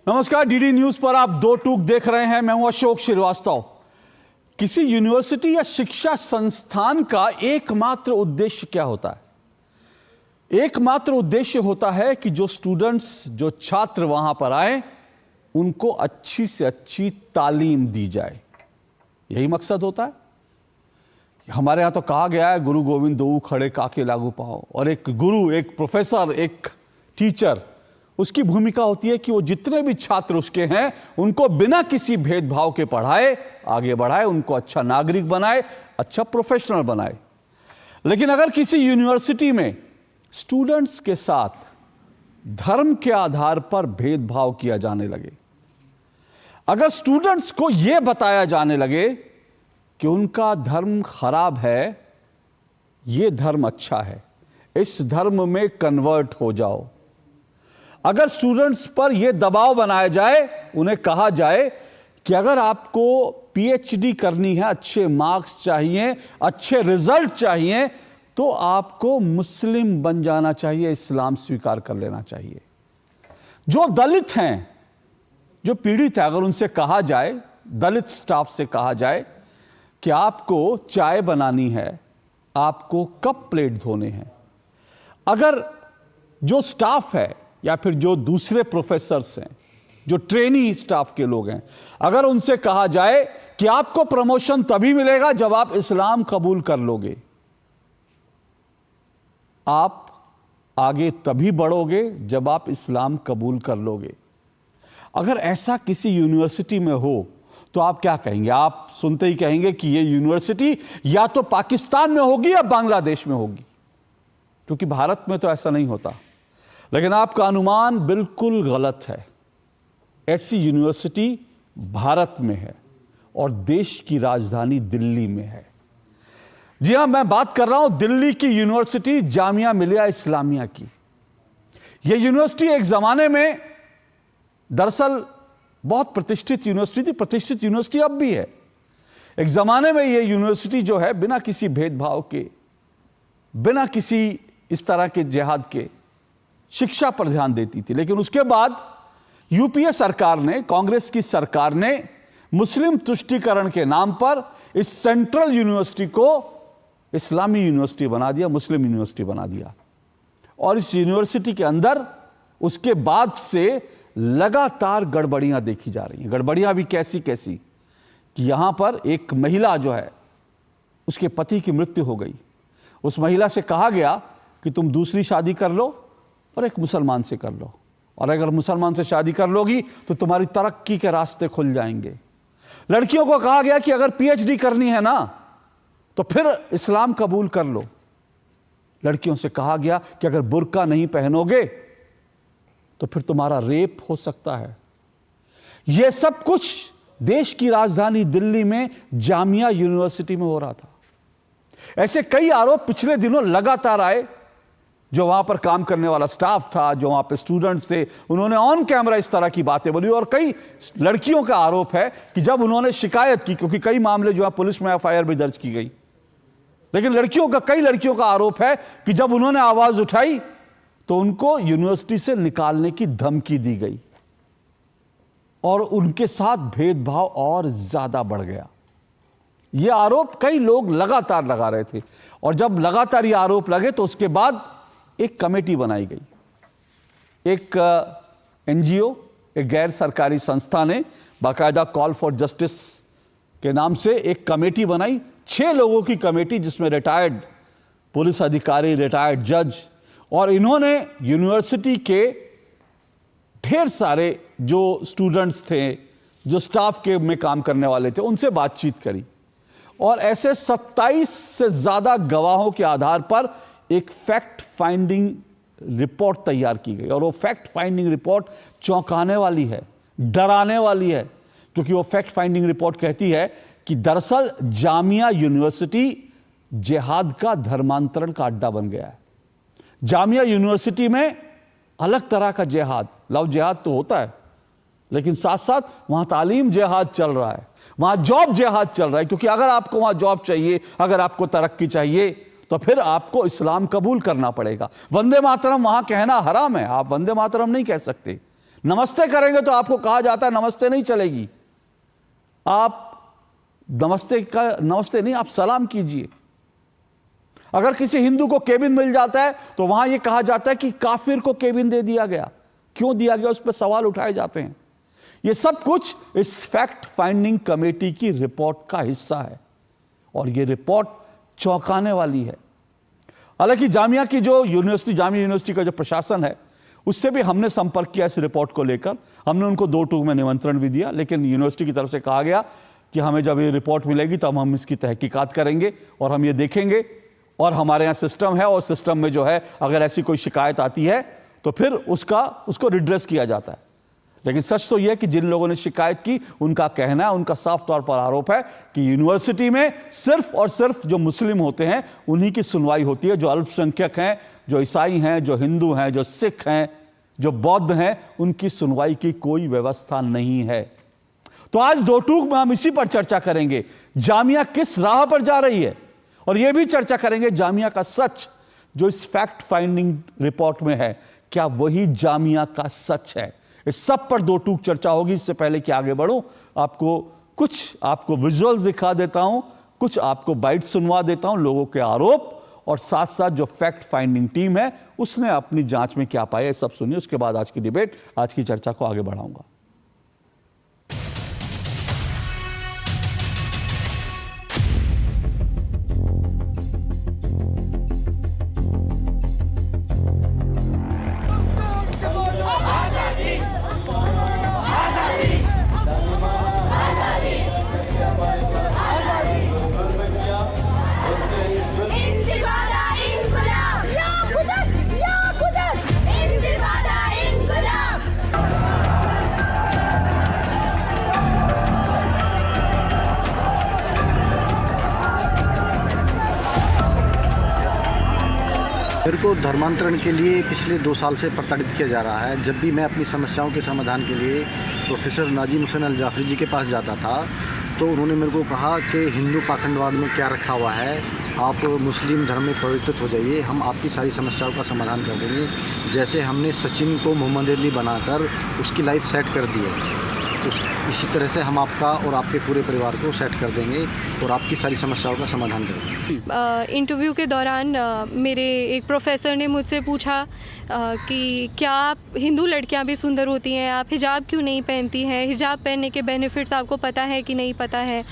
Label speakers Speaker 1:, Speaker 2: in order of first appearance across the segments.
Speaker 1: नमस्कार, DD news पर आप दो टूक देख रहे हैं। मैं हूं अशोक श्रीवास्तव। किसी यूनिवर्सिटी या शिक्षा संस्थान का एकमात्र उद्देश्य क्या होता है? एकमात्र उद्देश्य होता है कि जो स्टूडेंट्स, जो छात्र वहां पर आए, उनको अच्छी से अच्छी तालीम दी जाए। यही मकसद होता है। हमारे यहां तो कहा गया है, गुरु गोविंद दोऊ खड़े काके लागू पाओ। और एक गुरु, एक प्रोफेसर, एक टीचर, उसकी भूमिका होती है कि वो जितने भी छात्र उसके हैं उनको बिना किसी भेदभाव के पढ़ाए, आगे बढ़ाए, उनको अच्छा नागरिक बनाए, अच्छा प्रोफेशनल बनाए। लेकिन अगर किसी यूनिवर्सिटी में स्टूडेंट्स के साथ धर्म के आधार पर भेदभाव किया जाने लगे, अगर स्टूडेंट्स को यह बताया जाने लगे कि उनका धर्म खराब है, यह धर्म अच्छा है, इस धर्म में कन्वर्ट हो जाओ, अगर स्टूडेंट्स पर यह दबाव बनाया जाए, उन्हें कहा जाए कि अगर आपको पीएचडी करनी है, अच्छे मार्क्स चाहिए, अच्छे रिजल्ट चाहिए, तो आपको मुस्लिम बन जाना चाहिए, इस्लाम स्वीकार कर लेना चाहिए। जो दलित हैं, जो पीड़ित है, अगर उनसे कहा जाए, दलित स्टाफ से कहा जाए कि आपको चाय बनानी है, आपको कप प्लेट धोने हैं, अगर जो स्टाफ है या फिर जो दूसरे प्रोफेसर्स हैं, जो ट्रेनी स्टाफ के लोग हैं, अगर उनसे कहा जाए कि आपको प्रमोशन तभी मिलेगा जब आप इस्लाम कबूल कर लोगे, आप आगे तभी बढ़ोगे जब आप इस्लाम कबूल कर लोगे, अगर ऐसा किसी यूनिवर्सिटी में हो तो आप क्या कहेंगे? आप सुनते ही कहेंगे कि यह यूनिवर्सिटी या तो पाकिस्तान में होगी या बांग्लादेश में होगी, क्योंकि भारत में तो ऐसा नहीं होता। लेकिन आपका अनुमान बिल्कुल गलत है। ऐसी यूनिवर्सिटी भारत में है और देश की राजधानी दिल्ली में है। जी हां, मैं बात कर रहा हूं दिल्ली की यूनिवर्सिटी जामिया मिलिया इस्लामिया की। यह यूनिवर्सिटी एक जमाने में दरअसल बहुत प्रतिष्ठित यूनिवर्सिटी थी, प्रतिष्ठित यूनिवर्सिटी अब भी है। एक जमाने में यह यूनिवर्सिटी जो है बिना किसी भेदभाव के, बिना किसी इस तरह के जिहाद के शिक्षा पर ध्यान देती थी। लेकिन उसके बाद यूपीए सरकार ने, कांग्रेस की सरकार ने मुस्लिम तुष्टीकरण के नाम पर इस सेंट्रल यूनिवर्सिटी को इस्लामी यूनिवर्सिटी बना दिया, मुस्लिम यूनिवर्सिटी बना दिया। और इस यूनिवर्सिटी के अंदर उसके बाद से लगातार गड़बड़ियां देखी जा रही हैं। गड़बड़ियां भी कैसी कैसी कि यहां पर एक महिला जो है, उसके पति की मृत्यु हो गई। उस महिला से कहा गया कि तुम दूसरी शादी कर लो और एक मुसलमान से कर लो, और अगर मुसलमान से शादी कर लोगी तो तुम्हारी तरक्की के रास्ते खुल जाएंगे। लड़कियों को कहा गया कि अगर पीएचडी करनी है ना तो फिर इस्लाम कबूल कर लो। लड़कियों से कहा गया कि अगर बुर्का नहीं पहनोगे तो फिर तुम्हारा रेप हो सकता है। यह सब कुछ देश की राजधानी दिल्ली में जामिया यूनिवर्सिटी में हो रहा था। ऐसे कई आरोप पिछले दिनों लगातार आए। जो वहां पर काम करने वाला स्टाफ था, जो वहां पे स्टूडेंट्स थे, उन्होंने ऑन कैमरा इस तरह की बातें बोली। और कई लड़कियों का आरोप है कि जब उन्होंने शिकायत की, क्योंकि कई मामले जो है पुलिस में एफआईआर भी दर्ज की गई, लेकिन कई लड़कियों का आरोप है कि जब उन्होंने आवाज उठाई तो उनको यूनिवर्सिटी से निकालने की धमकी दी गई और उनके साथ भेदभाव और ज्यादा बढ़ गया। यह आरोप कई लोग लगातार लगा रहे थे, और जब लगातार ये आरोप लगे तो उसके बाद एक कमेटी बनाई गई। एक एनजीओ, एक गैर सरकारी संस्था ने बाकायदा कॉल फॉर जस्टिस के नाम से एक कमेटी बनाई, 6 लोगों की कमेटी, जिसमें रिटायर्ड पुलिस अधिकारी, रिटायर्ड जज, और इन्होंने यूनिवर्सिटी के ढेर सारे जो स्टूडेंट्स थे, जो स्टाफ के में काम करने वाले थे, उनसे बातचीत करी। और ऐसे 27 से ज्यादा गवाहों के आधार पर एक फैक्ट फाइंडिंग रिपोर्ट तैयार की गई। और वो फैक्ट फाइंडिंग रिपोर्ट चौंकाने वाली है, डराने वाली है, क्योंकि वो फैक्ट फाइंडिंग रिपोर्ट कहती है कि दरअसल जामिया यूनिवर्सिटी जिहाद का, धर्मांतरण का अड्डा बन गया है। जामिया यूनिवर्सिटी में अलग तरह का जिहाद, लव जिहाद तो होता है, लेकिन साथ साथ वहां तालीम जिहाद चल रहा है, वहां जॉब जिहाद चल रहा है। क्योंकि अगर आपको वहां जॉब चाहिए, अगर आपको तरक्की चाहिए, तो फिर आपको इस्लाम कबूल करना पड़ेगा। वंदे मातरम वहां कहना हराम है, आप वंदे मातरम नहीं कह सकते। नमस्ते करेंगे तो आपको कहा जाता है नमस्ते नहीं चलेगी, आप नमस्ते नहीं, आप सलाम कीजिए। अगर किसी हिंदू को केबिन मिल जाता है तो वहां यह कहा जाता है कि काफिर को केबिन दे दिया गया। क्यों दिया गया, उस पर सवाल उठाए जाते हैं। यह सब कुछ इस फैक्ट फाइंडिंग कमेटी की रिपोर्ट का हिस्सा है और यह रिपोर्ट चौंकाने वाली है। हालांकि जामिया यूनिवर्सिटी का जो प्रशासन है उससे भी हमने संपर्क किया इस रिपोर्ट को लेकर। हमने उनको 2 टूक में निमंत्रण भी दिया, लेकिन यूनिवर्सिटी की तरफ से कहा गया कि हमें जब ये रिपोर्ट मिलेगी तब हम इसकी तहकीकात करेंगे और हम ये देखेंगे, और हमारे यहाँ सिस्टम है और सिस्टम में जो है अगर ऐसी कोई शिकायत आती है तो फिर उसको रिड्रेस किया जाता है। लेकिन सच तो यह है कि जिन लोगों ने शिकायत की उनका कहना है, उनका साफ तौर पर आरोप है कि यूनिवर्सिटी में सिर्फ और सिर्फ जो मुस्लिम होते हैं उन्हीं की सुनवाई होती है। जो अल्पसंख्यक हैं, जो ईसाई हैं, जो हिंदू हैं, जो सिख हैं, जो बौद्ध हैं, उनकी सुनवाई की कोई व्यवस्था नहीं है। तो आज 2 टूक में हम इसी पर चर्चा करेंगे, जामिया किस राह पर जा रही है, और यह भी चर्चा करेंगे जामिया का सच जो इस फैक्ट फाइंडिंग रिपोर्ट में है, क्या वही जामिया का सच है। इस सब पर 2 टूक चर्चा होगी। इससे पहले कि आगे बढ़ूं, आपको विजुअल्स दिखा देता हूं, कुछ आपको बाइट सुनवा देता हूं लोगों के आरोप, और साथ साथ जो फैक्ट फाइंडिंग टीम है उसने अपनी जांच में क्या पाया, सब सुनिए। उसके बाद आज की डिबेट, आज की चर्चा को आगे बढ़ाऊंगा।
Speaker 2: मेरे को धर्मांतरण के लिए पिछले 2 साल से प्रताड़ित किया जा रहा है। जब भी मैं अपनी समस्याओं के समाधान के लिए प्रोफेसर नाजिम हुसैन अल जाफरी जी के पास जाता था तो उन्होंने मेरे को कहा कि हिंदू पाखंडवाद में क्या रखा हुआ है, आप मुस्लिम धर्म में परिवर्तित हो जाइए, हम आपकी सारी समस्याओं का समाधान कर देंगे। जैसे हमने सचिन को मोहम्मद अली बनाकर उसकी लाइफ सेट कर दी है, इसी तरह से हम आपका और आपके पूरे परिवार को सेट कर देंगे और आपकी सारी समस्याओं का समाधान करेंगे।
Speaker 3: इंटरव्यू के दौरान मेरे एक प्रोफेसर ने मुझसे पूछा कि क्या हिंदू लड़कियां भी सुंदर होती हैं, आप हिजाब क्यों नहीं पहनती हैं, हिजाब पहनने के बेनिफिट्स आपको पता है कि नहीं पता है।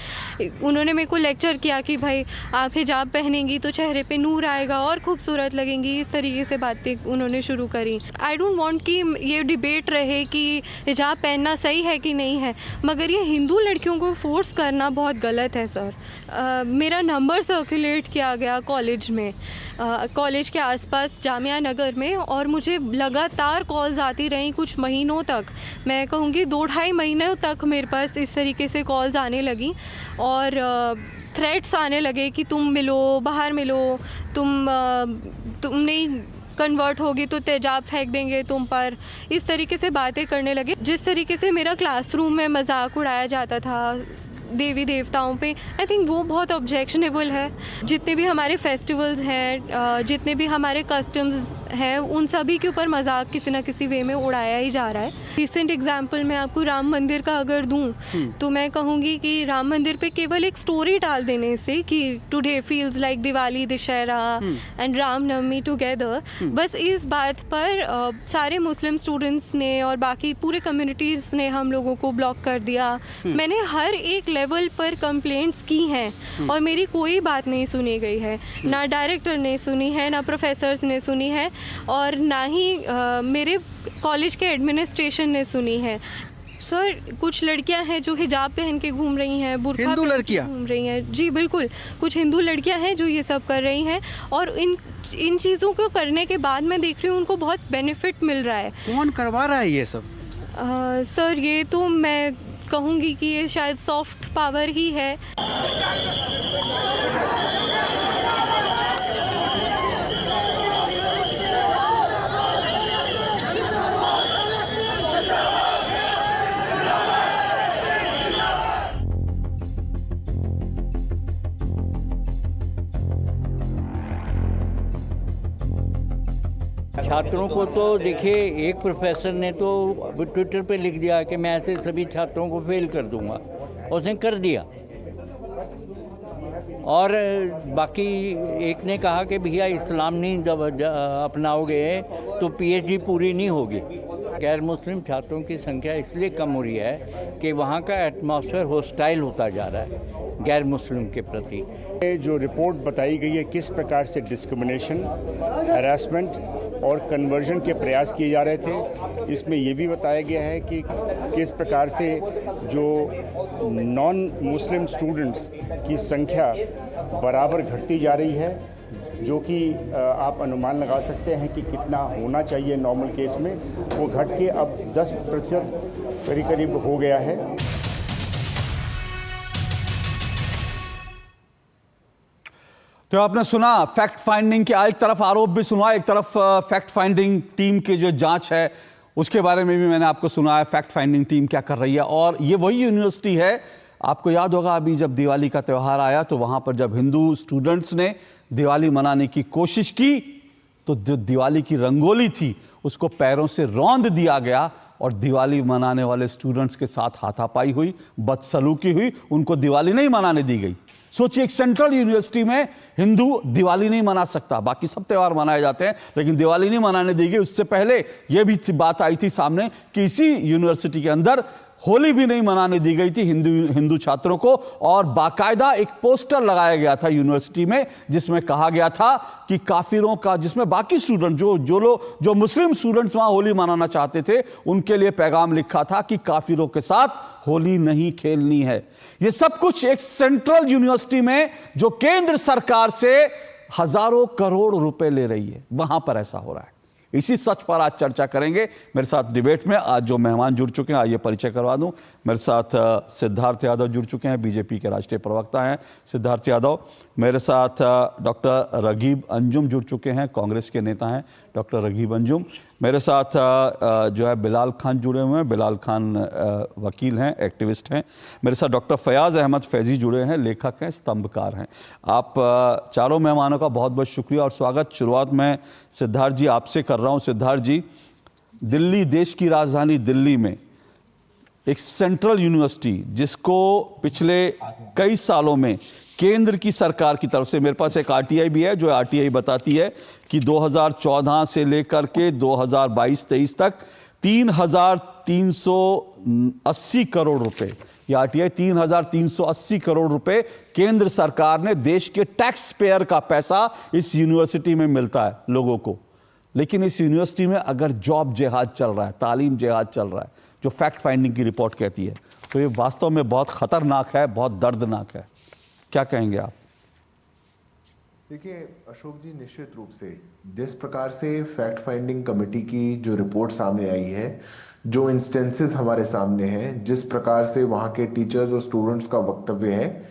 Speaker 3: उन्होंने मेरे को लेक्चर किया कि भाई आप हिजाब पहनेंगी तो चेहरे पे नूर आएगा और खूबसूरत लगेंगी। इस तरीके से बातें उन्होंने शुरू करी। आई डोंट वांट कि ये डिबेट रहे कि हिजाब पहनना सही है कि नहीं है, मगर ये हिंदू लड़कियों को फोर्स करना बहुत गलत है सर। मेरा नंबर सर्कुलेट किया गया कॉलेज में, कॉलेज के आसपास जामिया नगर में, और मुझे लगातार कॉल्स आती रहीं कुछ महीनों तक। मैं कहूँगी 2-2.5 महीनों तक मेरे पास इस तरीके से कॉल्स आने लगी और थ्रेट्स आने लगे कि तुम मिलो, बाहर मिलो, तुम नहीं कन्वर्ट होगी तो तेजाब फेंक देंगे तुम पर। इस तरीके से बातें करने लगे। जिस तरीके से मेरा क्लासरूम में मजाक उड़ाया जाता था देवी देवताओं पे, आई थिंक वो बहुत ऑब्जेक्शनेबल है। जितने भी हमारे फेस्टिवल्स हैं, जितने भी हमारे कस्टम्स हैं, उन सभी के ऊपर मजाक किसी ना किसी वे में उड़ाया ही जा रहा है। रिसेंट एग्जांपल मैं आपको राम मंदिर का अगर दूं तो मैं कहूँगी कि राम मंदिर पे केवल एक स्टोरी डाल देने से कि today feels like Diwali, Dussehra and Ramnavami together, बस इस बात पर सारे मुस्लिम स्टूडेंट्स ने और बाकी पूरे कम्युनिटीज़ ने हम लोगों को ब्लॉक कर दिया। मैंने हर एक लेवल पर कंप्लेंट्स की हैं और मेरी कोई बात नहीं सुनी गई है। ना डायरेक्टर ने सुनी है, ना प्रोफेसर्स ने सुनी है, और ना ही मेरे कॉलेज के एडमिनिस्ट्रेशन ने सुनी है। सर, कुछ लड़कियां हैं जो हिजाब पहन के घूम रही हैं, बुर्का
Speaker 4: हिंदू लड़कियां
Speaker 3: घूम रही हैं। जी बिल्कुल, कुछ हिंदू लड़कियां हैं जो ये सब कर रही हैं, और इन चीज़ों को करने के बाद मैं देख रही हूँ उनको बहुत बेनिफिट मिल रहा है।
Speaker 4: कौन करवा रहा है ये सब?
Speaker 3: सर, ये तो मैं कहूँगी कि ये शायद सॉफ्ट पावर ही है।
Speaker 4: छात्रों को तो देखिए, एक प्रोफेसर ने तो ट्विटर पे लिख दिया कि मैं ऐसे सभी छात्रों को फेल कर दूंगा, उसने कर दिया। और बाकी एक ने कहा कि भैया इस्लाम नहीं जब अपनाओगे तो पीएचडी पूरी नहीं होगी। गैर मुस्लिम छात्रों की संख्या इसलिए कम हो रही है कि वहाँ का एटमॉस्फेयर हॉस्टाइल होता जा रहा है गैर मुस्लिम के प्रति।
Speaker 5: जो रिपोर्ट बताई गई है किस प्रकार से डिस्क्रिमिनेशन, हैरेसमेंट और कन्वर्जन के प्रयास किए जा रहे थे, इसमें ये भी बताया गया है कि किस प्रकार से जो नॉन मुस्लिम स्टूडेंट्स की संख्या बराबर घटती जा रही है, जो कि आप अनुमान लगा सकते हैं कि कितना होना चाहिए नॉर्मल केस में, वो घट के अब 10% करीब हो गया है।
Speaker 1: तो आपने सुना फैक्ट फाइंडिंग के एक तरफ आरोप भी सुना, एक तरफ फैक्ट फाइंडिंग टीम की जो जांच है उसके बारे में भी मैंने आपको सुना है फैक्ट फाइंडिंग टीम क्या कर रही है। और ये वही यूनिवर्सिटी है, आपको याद होगा अभी जब दिवाली का त्यौहार आया तो वहां पर जब हिंदू स्टूडेंट्स ने दिवाली मनाने की कोशिश की तो जो दिवाली की रंगोली थी उसको पैरों से रौंद दिया गया और दिवाली मनाने वाले स्टूडेंट्स के साथ हाथापाई हुई, बदसलूकी हुई, उनको दिवाली नहीं मनाने दी गई। सोचिए, एक सेंट्रल यूनिवर्सिटी में हिंदू दिवाली नहीं मना सकता, बाकी सब त्यौहार मनाए जाते हैं लेकिन दिवाली नहीं मनाने दी गई। उससे पहले यह भी बात आई थी सामने कि इसी यूनिवर्सिटी के अंदर होली भी नहीं मनाने दी गई थी हिंदू छात्रों को, और बाकायदा एक पोस्टर लगाया गया था यूनिवर्सिटी में जिसमें कहा गया था कि काफिरों का, जिसमें बाकी स्टूडेंट जो मुस्लिम स्टूडेंट्स वहां होली मनाना चाहते थे उनके लिए पैगाम लिखा था कि काफिरों के साथ होली नहीं खेलनी है। यह सब कुछ एक सेंट्रल यूनिवर्सिटी में जो केंद्र सरकार से हजारों करोड़ रुपए ले रही है, वहां पर ऐसा हो रहा है। इसी सच पर आज चर्चा करेंगे। मेरे साथ डिबेट में आज जो मेहमान जुड़ चुके हैं, आइए परिचय करवा दूं। मेरे साथ सिद्धार्थ यादव जुड़ चुके हैं, बीजेपी के राष्ट्रीय प्रवक्ता हैं सिद्धार्थ यादव। मेरे साथ डॉक्टर रगीब अंजुम जुड़ चुके हैं, कांग्रेस के नेता हैं डॉक्टर रगीब अंजुम। मेरे साथ जो है बिलाल खान जुड़े हुए हैं, बिलाल खान वकील हैं, एक्टिविस्ट हैं। मेरे साथ डॉक्टर फयाज़ अहमद फैज़ी जुड़े हैं, लेखक हैं, स्तंभकार हैं। आप चारों मेहमानों का बहुत बहुत शुक्रिया और स्वागत। शुरुआत में सिद्धार्थ जी आपसे कर रहा हूँ। सिद्धार्थ जी, दिल्ली, देश की राजधानी दिल्ली में एक सेंट्रल यूनिवर्सिटी जिसको पिछले कई सालों में केंद्र की सरकार की तरफ से, मेरे पास एक आरटीआई भी है जो आरटीआई बताती है कि 2014 से लेकर के 2022-23 तक 3,380 करोड़ रुपए, ये आरटीआई 3,380 करोड़ रुपए केंद्र सरकार ने, देश के टैक्स पेयर का पैसा इस यूनिवर्सिटी में मिलता है लोगों को। लेकिन इस यूनिवर्सिटी में अगर जॉब जिहाद चल रहा है, तालीम जिहाद चल रहा है, जो फैक्ट फाइंडिंग की रिपोर्ट कहती है, तो ये वास्तव में बहुत खतरनाक है, बहुत दर्दनाक है। क्या कहेंगे आप?
Speaker 6: देखिए अशोक जी, निश्चित रूप से जिस प्रकार से फैक्ट फाइंडिंग कमेटी की जो रिपोर्ट सामने आई है, जो इंस्टेंसेस हमारे सामने हैं, जिस प्रकार से वहाँ के टीचर्स और स्टूडेंट्स का वक्तव्य है,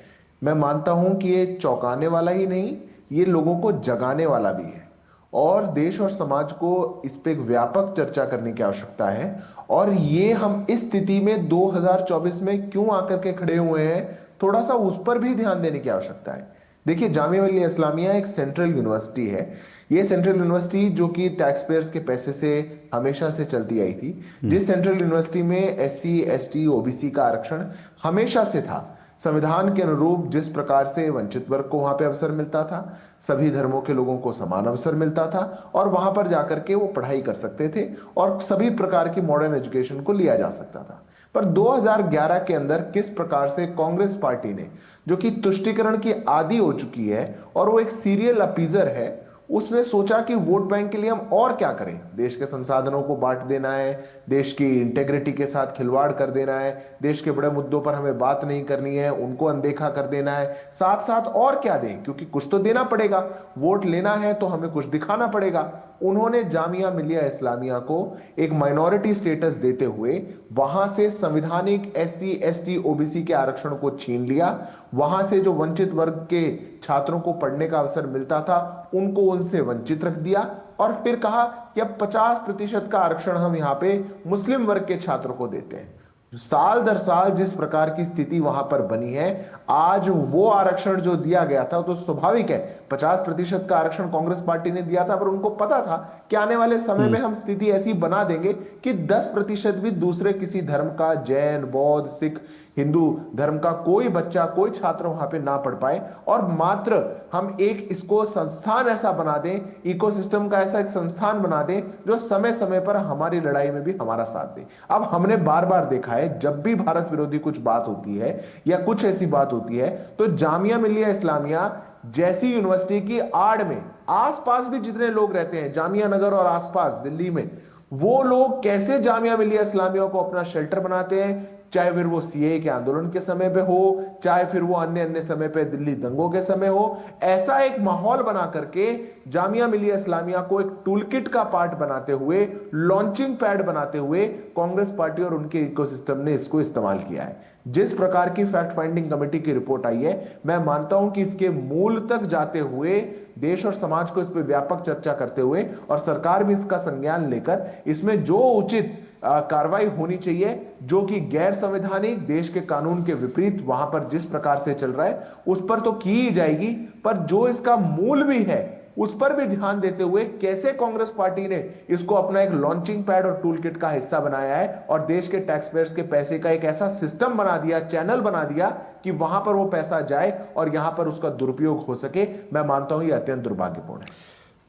Speaker 6: मैं मानता हूँ कि ये चौंकाने वाला ही नहीं, ये लोगों को जगाने वाला भी है और देश और समाज को इस पे एक व्यापक चर्चा करने की आवश्यकता है। और ये हम इस स्थिति में 2024 में क्यों आकर के खड़े हुए हैं, थोड़ा सा उस पर भी ध्यान देने की आवश्यकता है। देखिए, जामिया मिल्लिया इस्लामिया एक सेंट्रल यूनिवर्सिटी है। ये सेंट्रल यूनिवर्सिटी जो कि टैक्स पेयर्स के पैसे से हमेशा से चलती आई थी, जिस सेंट्रल यूनिवर्सिटी में SC, ST, OBC का आरक्षण हमेशा से था, संविधान के अनुरूप जिस प्रकार से वंचित वर्ग को वहां पे अवसर मिलता था, सभी धर्मों के लोगों को समान अवसर मिलता था और वहां पर जाकर के वो पढ़ाई कर सकते थे और सभी प्रकार की मॉडर्न एजुकेशन को लिया जा सकता था। पर 2011 के अंदर किस प्रकार से कांग्रेस पार्टी ने, जो कि तुष्टीकरण की आदी हो चुकी है और वो एक सीरियल अपीजर है, उसने सोचा कि वोट बैंक के लिए हम और क्या करें, देश के संसाधनों को बांट देना है, देश की इंटेग्रिटी के साथ खिलवाड़ कर देना है, देश के बड़े मुद्दों पर हमें बात नहीं करनी है, उनको अनदेखा कर देना है, साथ साथ और क्या दें, क्योंकि कुछ तो देना पड़ेगा, वोट लेना है तो हमें कुछ दिखाना पड़ेगा। उन्होंने जामिया मिल्लिया इस्लामिया को एक माइनॉरिटी स्टेटस देते हुए वहां से संवैधानिक SC, ST, OBC के आरक्षण को छीन लिया, वहां से जो वंचित वर्ग के छात्रों को पढ़ने का अवसर मिलता था उनको उनसे वंचित रख दिया और फिर कहा कि अब 50% का आरक्षण हम यहाँ पे मुस्लिम वर्ग के छात्रों को देते हैं। साल दर साल जिस प्रकार की स्थिति वहां पर बनी है, आज वो आरक्षण जो दिया गया था तो स्वाभाविक है 50% का आरक्षण कांग्रेस पार्टी ने दिया था, पर उनको पता था कि आने वाले समय में हम स्थिति ऐसी बना देंगे कि 10% भी दूसरे किसी धर्म का, जैन, बौद्ध, सिख, हिंदू धर्म का कोई बच्चा, कोई छात्र वहां पे ना पढ़ पाए, और मात्र हम एक इसको संस्थान ऐसा बना दें, इकोसिस्टम का ऐसा एक संस्थान बना दें जो समय समय पर हमारी लड़ाई में भी हमारा साथ दे। अब हमने बार बार देखा है, जब भी भारत विरोधी कुछ बात होती है या कुछ ऐसी बात होती है, तो जामिया मिलिया इस्लामिया जैसी यूनिवर्सिटी की आड़ में आसपास भी जितने लोग रहते हैं, जामिया नगर और आसपास दिल्ली में, वो लोग कैसे जामिया मिलिया इस्लामिया को अपना शेल्टर बनाते हैं, चाहे फिर वो सीए के आंदोलन के समय पे हो, चाहे फिर वो अन्य अन्य समय पे दिल्ली दंगों के समय हो, ऐसा एक माहौल बना करके जामिया मिलिया इस्लामिया को एक टूलकिट का पार्ट बनाते हुए, लॉन्चिंग पैड बनाते हुए कांग्रेस पार्टी और उनके इकोसिस्टम ने इसको इस्तेमाल किया है। जिस प्रकार की फैक्ट फाइंडिंग कमेटी की रिपोर्ट आई है, मैं मानता हूं कि इसके मूल तक जाते हुए, देश और समाज को इस पर व्यापक चर्चा करते हुए और सरकार भी इसका संज्ञान लेकर इसमें जो उचित कार्रवाई होनी चाहिए, जो कि गैर संवैधानिक, देश के कानून के विपरीत वहां पर जिस प्रकार से चल रहा है उस पर तो की ही जाएगी, पर जो इसका मूल भी है उस पर भी ध्यान देते हुए कैसे कांग्रेस पार्टी ने इसको अपना एक लॉन्चिंग पैड और टूल किट का हिस्सा बनाया है और देश के टैक्स पेयर्स के पैसे का एक ऐसा सिस्टम बना दिया, चैनल बना दिया कि वहां पर वो पैसा जाए और यहां पर उसका दुरुपयोग हो सके, मैं मानता हूं ये अत्यंत दुर्भाग्यपूर्ण है।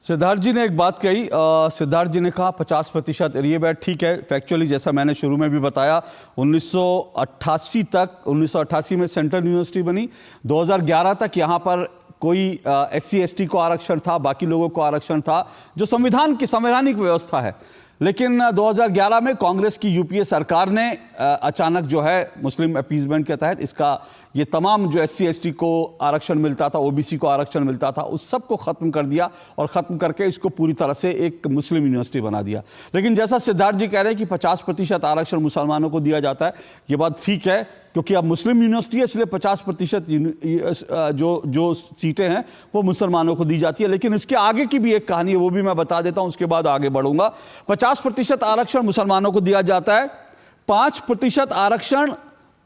Speaker 1: सिद्धार्थ जी ने एक बात कही, सिद्धार्थ जी ने कहा 50%, ये बात ठीक है। फैक्चुअली जैसा मैंने शुरू में भी बताया, 1988 में सेंट्रल यूनिवर्सिटी बनी, 2011 तक यहाँ पर कोई SC ST को आरक्षण था, बाकी लोगों को आरक्षण था, जो संवैधानिक व्यवस्था है। लेकिन 2011 में कांग्रेस की यूपीए सरकार ने अचानक जो है मुस्लिम अपीजमेंट के तहत इसका ये तमाम जो SC ST को आरक्षण मिलता था, OBC को आरक्षण मिलता था, उस सब को ख़त्म कर दिया और ख़त्म करके इसको पूरी तरह से एक मुस्लिम यूनिवर्सिटी बना दिया। लेकिन जैसा सिद्धार्थ जी कह रहे हैं कि 50% आरक्षण मुसलमानों को दिया जाता है, ये बात ठीक है, क्योंकि अब मुस्लिम यूनिवर्सिटी है इसलिए 50% जो सीटें हैं वो मुसलमानों को दी जाती है। लेकिन इसके आगे की भी एक कहानी है, वो भी मैं बता देता हूं, उसके बाद आगे बढ़ूंगा। 50% आरक्षण मुसलमानों को दिया जाता है, 5% आरक्षण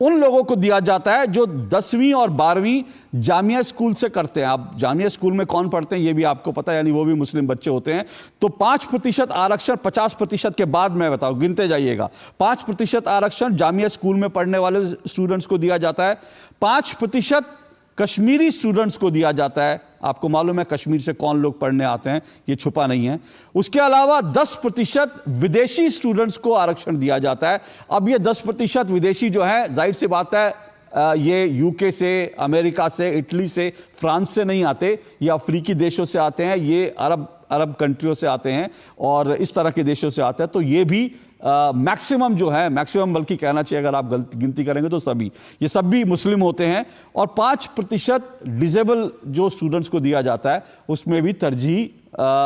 Speaker 1: उन लोगों को दिया जाता है जो 10वीं और 12वीं जामिया स्कूल से करते हैं। आप जामिया स्कूल में कौन पढ़ते हैं ये भी आपको पता है, यानी वो भी मुस्लिम बच्चे होते हैं। तो 5% आरक्षण 50% के बाद मैं बताऊं, गिनते जाइएगा। 5% आरक्षण जामिया स्कूल में पढ़ने वाले स्टूडेंट्स को दिया जाता है, 5% कश्मीरी स्टूडेंट्स को दिया जाता है। आपको मालूम है कश्मीर से कौन लोग पढ़ने आते हैं, ये छुपा नहीं है। उसके अलावा 10% विदेशी स्टूडेंट्स को आरक्षण दिया जाता है। अब ये 10% विदेशी जो है, जाहिर सी बात है ये यूके से, अमेरिका से, इटली से, फ्रांस से नहीं आते, ये अफ्रीकी देशों से आते हैं, ये अरब कंट्रियों से आते हैं और इस तरह के देशों से आते हैं। तो ये भी मैक्सिमम जो है, मैक्सिमम बल्कि कहना चाहिए, अगर आप गिनती करेंगे तो ये सब भी मुस्लिम होते हैं। और 5% डिसेबल जो स्टूडेंट्स को दिया जाता है, उसमें भी तरजीह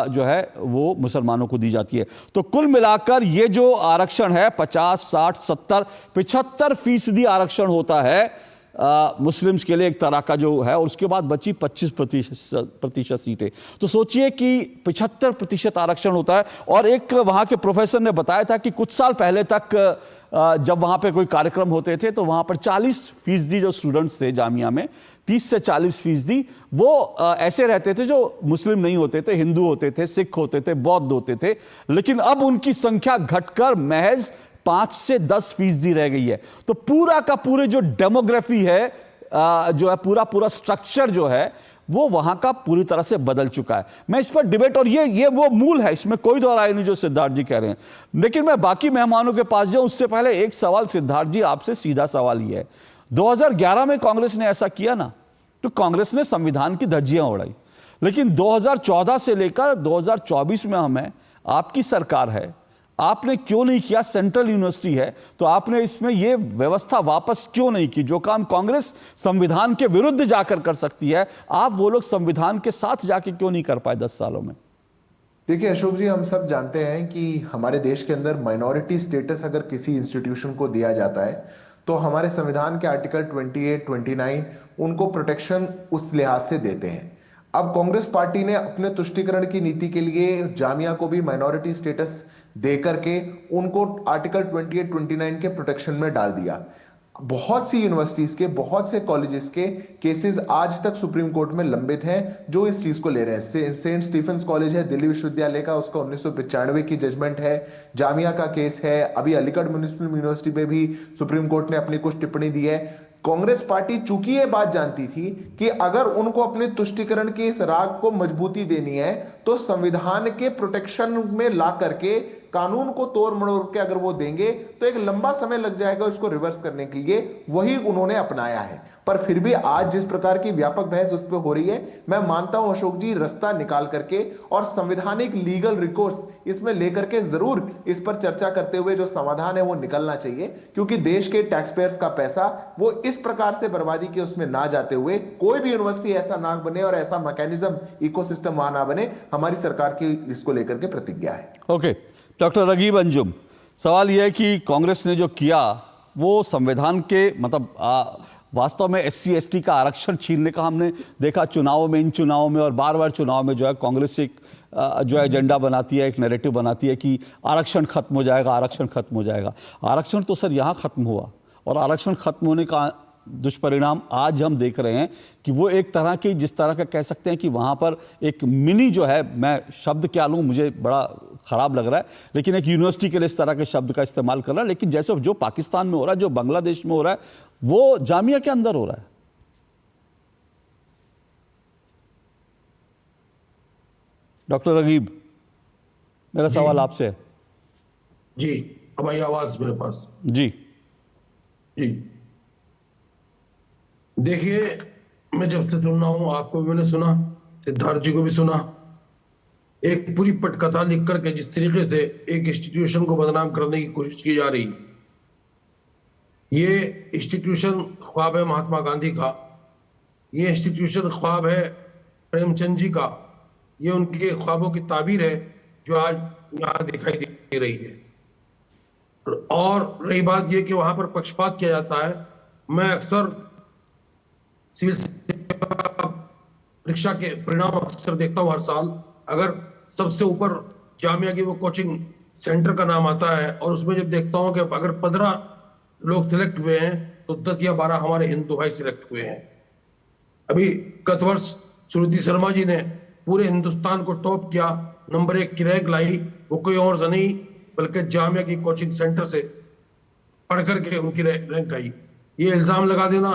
Speaker 1: जो है वो मुसलमानों को दी जाती है। तो कुल मिलाकर ये जो आरक्षण है 50, 60, 70, 75% आरक्षण होता है मुस्लिम्स के लिए एक तरह का जो है, और उसके बाद बची 25% सीटें। तो सोचिए कि 75% आरक्षण होता है। और एक वहाँ के प्रोफेसर ने बताया था कि कुछ साल पहले तक जब वहाँ पे कोई कार्यक्रम होते थे तो वहाँ पर 40% जो स्टूडेंट्स थे जामिया में, 30 से 40% वो ऐसे रहते थे जो मुस्लिम नहीं होते थे, हिंदू होते थे, सिख होते थे, बौद्ध होते थे। लेकिन अब उनकी संख्या घटकर महज 5 से 10% रह गई है। तो पूरा का पूरे जो डेमोग्राफी है, जो है पूरा स्ट्रक्चर जो है वो वहां का पूरी तरह से बदल चुका है। मैं इस पर डिबेट, और ये वो मूल है, इसमें कोई दो राय नहीं जो सिद्धार्थ जी कह रहे हैं। लेकिन मैं बाकी मेहमानों के पास जाऊं उससे पहले एक सवाल सिद्धार्थ जी आपसे, सीधा सवाल ये है, 2011 में कांग्रेस ने ऐसा किया ना, तो कांग्रेस ने संविधान की धज्जियां उड़ाई। लेकिन 2014 से लेकर 2024 में हमें आपकी सरकार है, आपने क्यों नहीं किया? सेंट्रल यूनिवर्सिटी है तो आपने इसमें यह व्यवस्था वापस क्यों नहीं की? जो काम कांग्रेस संविधान के विरुद्ध जाकर कर सकती है, आप वो लोग संविधान के साथ जाके क्यों नहीं कर पाए 10 सालों में?
Speaker 6: देखिए अशोक जी, हम सब जानते हैं कि हमारे देश के अंदर माइनॉरिटी स्टेटस अगर किसी इंस्टीट्यूशन को दिया जाता है तो हमारे संविधान के आर्टिकल 28, 29 उनको प्रोटेक्शन उस लिहाज से देते हैं। अब कांग्रेस पार्टी ने अपने तुष्टीकरण की नीति के लिए जामिया को भी माइनॉरिटी स्टेटस दे करके उनको आर्टिकल 28-29 के प्रोटेक्शन में डाल दिया। बहुत सी यूनिवर्सिटीज के, बहुत से कॉलेजेस के केसेस आज तक सुप्रीम कोर्ट में लंबित हैं जो इस चीज को ले रहे हैं। सेंट स्टीफेंस कॉलेज है दिल्ली विश्वविद्यालय का, उसका 1995 की जजमेंट है। जामिया का केस है, अभी अलीगढ़ म्युनिसिपल यूनिवर्सिटी पे भी सुप्रीम कोर्ट ने अपनी कुछ टिप्पणी दी है। कांग्रेस पार्टी चूंकि ये बात जानती थी कि अगर उनको अपने तुष्टीकरण के इस राग को मजबूती देनी है तो संविधान के प्रोटेक्शन में ला करके कानून को तोड़ मरोड़ के अगर वो देंगे तो एक लंबा समय लग जाएगा उसको रिवर्स करने के लिए, वही उन्होंने अपनाया है। पर फिर भी आज जिस प्रकार की व्यापक बहस उस पर हो रही है, मैं मानता हूं अशोक जी रास्ता निकाल करके और संवैधानिक लीगल रिकोर्स इसमें लेकर के जरूर इस पर चर्चा करते हुए जो समाधान है वो निकलना चाहिए, क्योंकि देश के टैक्स पेयर्स का पैसा वो इस प्रकार से बर्बादी के उसमें ना जाते हुए कोई भी यूनिवर्सिटी ऐसा ना बने और ऐसा मैकेनिज्म इकोसिस्टम वहां ना बने। हमारी सरकार की इसको लेकर के प्रतिज्ञा है।
Speaker 1: ओके, डॉक्टर रगीब अंजुम, सवाल यह है कि कांग्रेस ने जो किया वो संविधान के मतलब वास्तव में SC ST का आरक्षण छीनने का हमने देखा चुनावों में, इन चुनावों में और बार बार चुनाव में जो है कांग्रेस एक जो है एजेंडा बनाती है, एक नैरेटिव बनाती है कि आरक्षण खत्म हो जाएगा, आरक्षण खत्म हो जाएगा। आरक्षण तो सर यहाँ खत्म हुआ और आरक्षण खत्म होने का दुष्परिणाम आज हम देख रहे हैं कि वो एक तरह की, जिस तरह का कह सकते हैं कि वहाँ पर एक मिनी जो है, मैं शब्द क्या लूँ मुझे बड़ा ख़राब लग रहा है, लेकिन एक यूनिवर्सिटी के लिए इस तरह के शब्द का इस्तेमाल कर रहा है, लेकिन जैसे जो पाकिस्तान में हो रहा है, जो बांग्लादेश में हो रहा है, वो जामिया के अंदर हो रहा है। डॉक्टर रगीब, मेरा सवाल आपसे है।
Speaker 7: जी, अब आई आवाज मेरे पास?
Speaker 1: जी
Speaker 7: जी, देखिए, मैं जब से सुन रहा हूं, आपको भी मैंने सुना, सिद्धार्थ जी को भी सुना, एक पूरी पटकथा लिख करके जिस तरीके से एक इंस्टीट्यूशन को बदनाम करने की कोशिश की जा रही, ये इंस्टीट्यूशन ख्वाब है महात्मा गांधी का, ये इंस्टीट्यूशन ख्वाब है प्रेमचंद जी का, ये उनके ख्वाबों की ताबीर है जो आज यहाँ दिखाई दे रही है। और रही बात यह कि वहां पर पक्षपात किया जाता है, मैं अक्सर सिविल परीक्षा के परिणाम अक्सर देखता हूं हर साल, अगर सबसे ऊपर जामिया की वो कोचिंग सेंटर का नाम आता है और उसमें जब देखता हूं कि अगर 15 लोग सिलेक्ट हुए हैं तो 10 या 12 हमारे हिंदू भाई सिलेक्ट हुए हैं। अभी गत वर्ष श्रुति शर्मा जी ने पूरे हिंदुस्तान को टॉप किया, नंबर 1 की रैंक लाई, वो कोई और से नहीं बल्कि जामिया की कोचिंग सेंटर से पढ़ करके उनकी रैंक आई। ये इल्जाम लगा देना,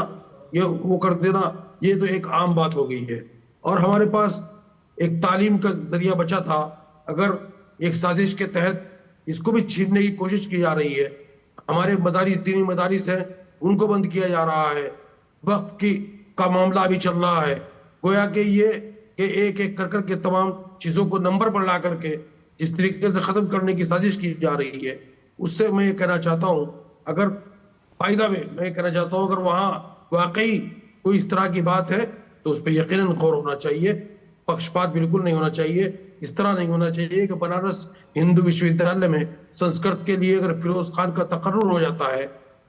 Speaker 7: ये वो कर देना, ये तो एक आम बात हो गई है। और हमारे पास एक तालीम का जरिया बचा था, अगर एक साजिश के तहत इसको भी छीनने की कोशिश की जा रही है। हमारे मदारिस, दीनी मदारिस हैं, उनको बंद किया जा रहा है, वक्फ की का मामला अभी चल रहा है। गोया कि ये कि एक एक कर करके तमाम चीजों को नंबर पर ला करके जिस तरीके से खत्म करने की साजिश की जा रही है, उससे मैं ये कहना चाहता हूं, अगर फायदा में मैं कहना चाहता हूं, अगर वहां वाकई कोई इस तरह की बात है तो उस पर यकीनन गौर होना चाहिए, पक्षपात बिल्कुल नहीं होना चाहिए। इस तरह नहीं होना चाहिए कि बनारस हिंदू विश्वविद्यालय में संस्कृत के लिए अगर फिरोज खान का तकर्रुर हो जाता है,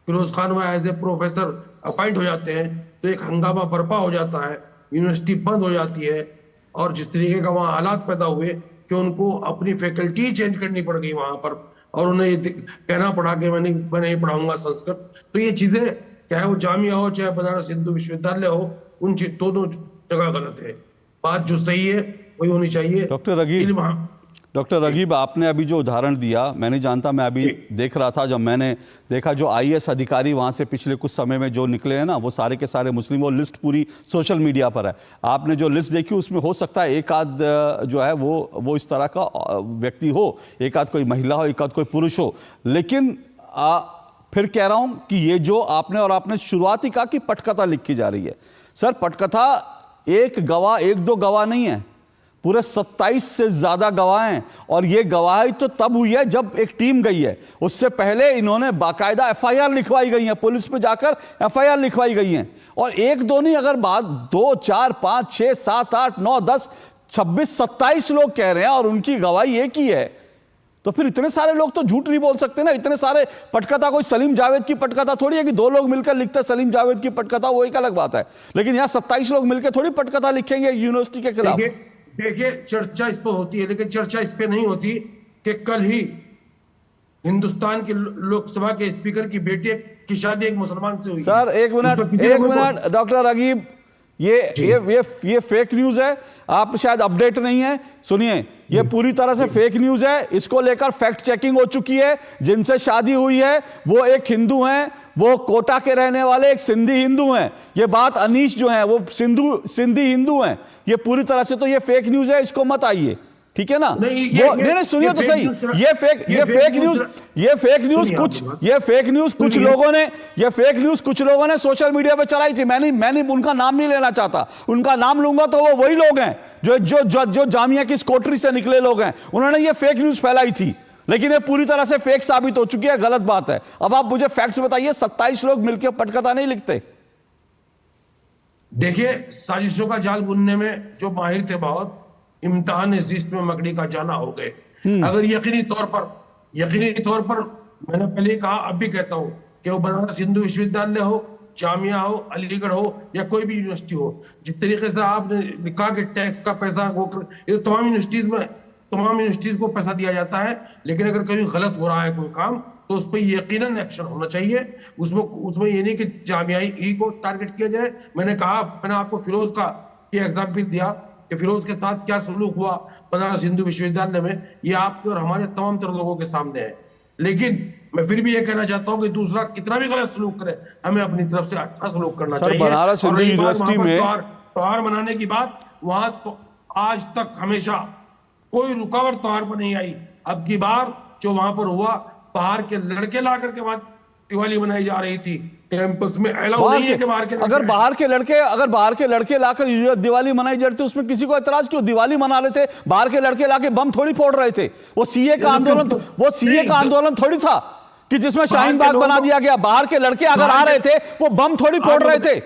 Speaker 7: फिरोज खान वहां एज ए प्रोफेसर अपॉइंट हो जाते हैं, तो एक हंगामा बर्पा हो जाता है, यूनिवर्सिटी बंद हो जाती है। और जिस तरीके का वहां हालात पैदा हुए कि उनको अपनी फैकल्टी चेंज करनी पड़ गई वहां पर, और उन्हें कहना पड़ा कि मैं नहीं पढ़ाऊंगा संस्कृत। तो ये चीजें, चाहे वो जामिया हो चाहे बनारस हिंदू विश्वविद्यालय हो, उन दोनों जगह गलत है। बात जो सही है वही होनी चाहिए।
Speaker 1: डॉक्टर रगीब, आपने अभी जो उदाहरण दिया, मैं नहीं जानता, मैं अभी देख रहा था, जब मैंने देखा जो IAS अधिकारी वहाँ से पिछले कुछ समय में जो निकले हैं ना, वो सारे के सारे मुस्लिम, वो लिस्ट पूरी सोशल मीडिया पर है। आपने जो लिस्ट देखी उसमें हो सकता है एक आध जो है वो इस तरह का व्यक्ति हो, एक आध कोई महिला हो, एक आध कोई पुरुष हो, लेकिन फिर कह रहा हूँ कि ये जो आपने शुरुआत ही कहा कि पटकथा लिखी जा रही है। सर, पटकथा एक दो गवाह नहीं है, पूरे 27 से ज्यादा गवाह हैं, और ये गवाही तो तब हुई है जब एक टीम गई है। उससे पहले इन्होंने बाकायदा FIR लिखवाई गई है, पुलिस में जाकर FIR लिखवाई गई हैं। और एक दो नहीं, अगर बात 2, 4, 5, 6, 7, 8, 9, 10, 26, 27 लोग कह रहे हैं और उनकी गवाही एक ही है, तो फिर इतने सारे लोग तो झूठ नहीं बोल सकते ना। इतने सारे पटकथा, कोई सलीम जावेद की पटकथा थोड़ी है कि 2 लोग मिलकर लिखते सलीम जावेद की पटकथा, वो एक अलग बात है, लेकिन यहाँ 27 लोग मिलकर थोड़ी पटकथा लिखेंगे यूनिवर्सिटी के खिलाफ।
Speaker 7: देखिए, चर्चा इस पर होती है, लेकिन चर्चा इस पे नहीं होती कि कल ही हिंदुस्तान के लोकसभा के स्पीकर की बेटी की शादी एक मुसलमान से हुई।
Speaker 1: सर एक मिनट डॉक्टर रगीब, ये फेक न्यूज है, आप शायद अपडेट नहीं है। सुनिए, ये पूरी तरह से फेक न्यूज है, इसको लेकर फैक्ट चेकिंग हो चुकी है। जिनसे शादी हुई है वो एक हिंदू हैं, वो कोटा के रहने वाले एक सिंधी हिंदू हैं। ये बात अनीश जो है वो सिंधी हिंदू हैं। ये पूरी तरह से तो ये फेक न्यूज है, इसको मत आइए, ठीक है ना? नहीं सुनिए तो सही, ये फेक न्यूज कुछ लोगों ने सोशल मीडिया पे चलाई थी। मैंने उनका नाम नहीं लेना चाहता, उनका नाम लूंगा तो वो वही लोग हैं जो जामिया की कोटरी से निकले लोग हैं। उन्होंने ये फेक न्यूज फैलाई थी, लेकिन ये पूरी तरह से फेक साबित हो चुकी है, गलत बात है। अब आप मुझे फैक्ट्स बताइए, 27 लोग मिलकर पटकथा नहीं लिखते।
Speaker 7: देखिए, साजिशों का जाल बुनने में जो माहिर थे, बहुत इम्तिहान जिस्त में मकड़ी का जाना हो गए। अगर यकीनी तौर पर मैंने पहले कहा, अब भी कहता हूं कि वो बनारस हिंदू विश्वविद्यालय हो, जामिया हो, अलीगढ़ हो या कोई भी यूनिवर्सिटी हो, जिस तरीके से आपने लिखा कि टैक्स का पैसा ये तो तमाम यूनिवर्सिटीज को पैसा दिया जाता है। लेकिन अगर कभी गलत हो रहा है कोई काम तो उस पर यकीनन एक्शन होना चाहिए। उसमें ये नहीं कि जामियाई को टारगेट किया जाए। मैंने आपको फिरोज का एग्जाम्पल दिया कि फिरोज के साथ क्या सलूक हुआ बनारस हिंदू विश्वविद्यालय में, ये आपके और हमारे तमाम तरह लोगों के सामने है। लेकिन मैं फिर भी ये कहना चाहता हूं कि दूसरा कितना भी गलत सलूक करे, हमें अपनी तरफ से अच्छा सलूक करना चाहिए।
Speaker 1: बनारस हिंदू यूनिवर्सिटी में
Speaker 7: त्योहार मनाने की बात, वहां तो आज तक हमेशा कोई रुकावट त्योहार पर नहीं आई। अब की बार जो वहां पर हुआ, बाहर के लड़के ला करके वहां दिवाली मनाई जा रही थी। कैंपस में अलाउ नहीं है कि बाहर के
Speaker 1: अगर बाहर के लड़के लाकर दिवाली मनाई जा रही थी, उसमें किसी को एतराज क्यों? दिवाली मना रहे थे, बाहर के लड़के लाके बम थोड़ी फोड़ रहे थे। वो सीए का आंदोलन थोड़ी था कि जिसमें शाहीन बाग बना दिया गया। बाहर के लड़के अगर आ रहे थे वो बम थोड़ी फोड़ रहे थे,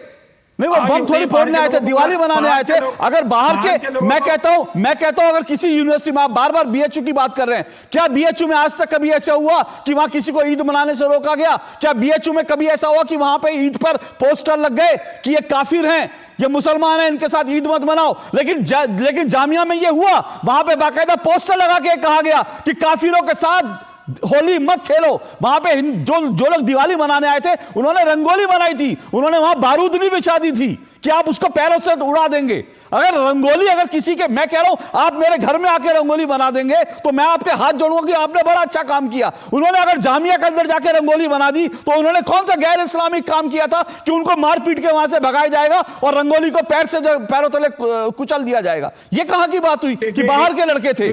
Speaker 1: नहीं वो बम थोड़ी फोड़ने आए थे, दिवाली मनाने आए थे। अगर बाहर के, मैं कहता हूं अगर किसी यूनिवर्सिटी में, आप बार बार बीएचयू की बात कर रहे हैं, क्या बीएचयू में आज तक कभी ऐसा हुआ कि वहां किसी को ईद मनाने से रोका गया? क्या बीएचयू में कभी ऐसा हुआ कि वहां पे ईद पर पोस्टर लग गए कि ये काफिर हैं, ये मुसलमान हैं, इनके साथ ईद मत मनाओ? लेकिन जामिया में ये हुआ, वहां पे बाकायदा पोस्टर लगा के कहा गया कि काफिरों के साथ होली मत खेलो। वहां पे जो लोग दिवाली मनाने आए थे उन्होंने रंगोली बनाई थी, उन्होंने वहां बारूद नहीं बिछा दी थी कि आप उसको पैरों से उड़ा देंगे। अगर किसी के, मैं कह रहा हूं आप मेरे घर में आके रंगोली बना देंगे तो मैं आपके हाथ जोड़ूंगा कि आपने बड़ा अच्छा काम किया। उन्होंने अगर जामिया के अंदर जाके रंगोली बना दी तो उन्होंने कौन सा गैर इस्लामिक काम किया था कि उनको मार पीट के वहां से भगाया जाएगा और रंगोली को पैरों तले कुचल दिया जाएगा? ये कहां की बात हुई कि बाहर के लड़के थे?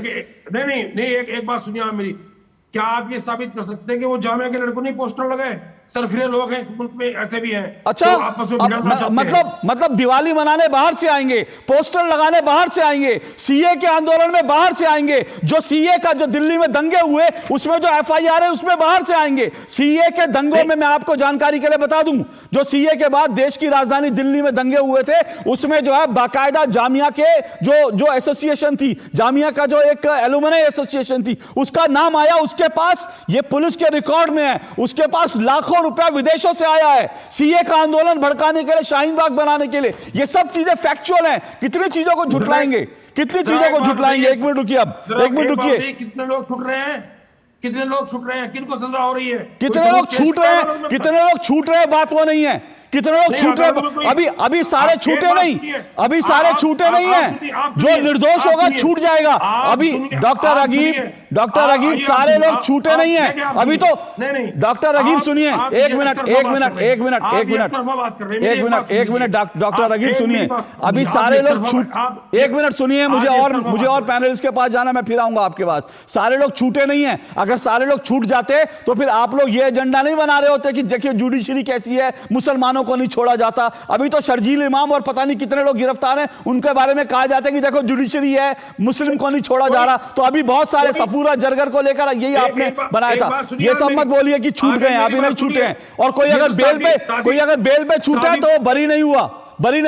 Speaker 7: नहीं, एक बात सुनिए मेरी, क्या आप ये साबित कर सकते हैं कि वो जामिया के लड़कों ने पोस्टर लगाए? सरफिरे लोग हैं इस मुल्क में, ऐसे भी हैं।
Speaker 1: अच्छा,
Speaker 7: तो आपस में
Speaker 1: मतलब दिवाली मनाने बाहर से आएंगे, पोस्टर लगाने बाहर से आएंगे, सीए के आंदोलन में बाहर से आएंगे, जो सीए का जो दिल्ली में दंगे हुए उसमें जो एफआईआर है उसमें बाहर से आएंगे। सीए के दंगों में मैं आपको जानकारी के लिए बता दूं, जो सीए के बाद देश की राजधानी दिल्ली में दंगे हुए थे उसमें जो है बाकायदा जामिया के जो एसोसिएशन थी, जामिया का जो एक एलुमनी एसोसिएशन थी, उसका नाम आया उसके पास, ये पुलिस के रिकॉर्ड में है, उसके पास लाखों रुपया विदेशों से आया है सीए का आंदोलन भड़काने के लिए, शाहीन बाग बनाने के लिए। ये सब चीजें फैक्चुअल हैं। कितनी चीजों को झुटलाएंगे? एक मिनट रुकिए,
Speaker 7: कितने लोग छूट रहे हैं? किनको सजा हो रही है?
Speaker 1: कितने लोग छूट रहे हैं बात वो नहीं है। कितने लोग छूट रहे? अभी सारे छूटे नहीं, अभी सारे छूटे नहीं है। जो निर्दोष होगा छूट जाएगा। अभी डॉक्टर रगीब सारे लोग छूटे नहीं है अभी तो। डॉक्टर रगीब सुनिए, एक मिनट डॉक्टर रगीब सुनिए, अभी सारे लोग एक मिनट सुनिए, मुझे और पैनलिस्ट के पास जाना, मैं फिर आऊंगा आपके पास। सारे लोग छूटे नहीं है। अगर सारे लोग छूट जाते तो फिर आप लोग ये एजेंडा नहीं बना रहे होते कि देखिए जुडिशरी कैसी है, मुसलमानों को नहीं छोड़ा जाता। अभी तो शर्जील इमाम और पता नहीं कितने लोग गिरफ्तार हैं, उनके बारे में कहा जाता है कि देखो जुडिशरी है, मुस्लिम को नहीं छोड़ा जा रहा। तो अभी बहुत सारे सफूरा जरगर को लेकर यही आपने बनाया था। ये सब मत बोलिए कि छूट गए, अभी नहीं छूटे हैं। और कोई अगर बेल पे छूटा है तो वो बरी नहीं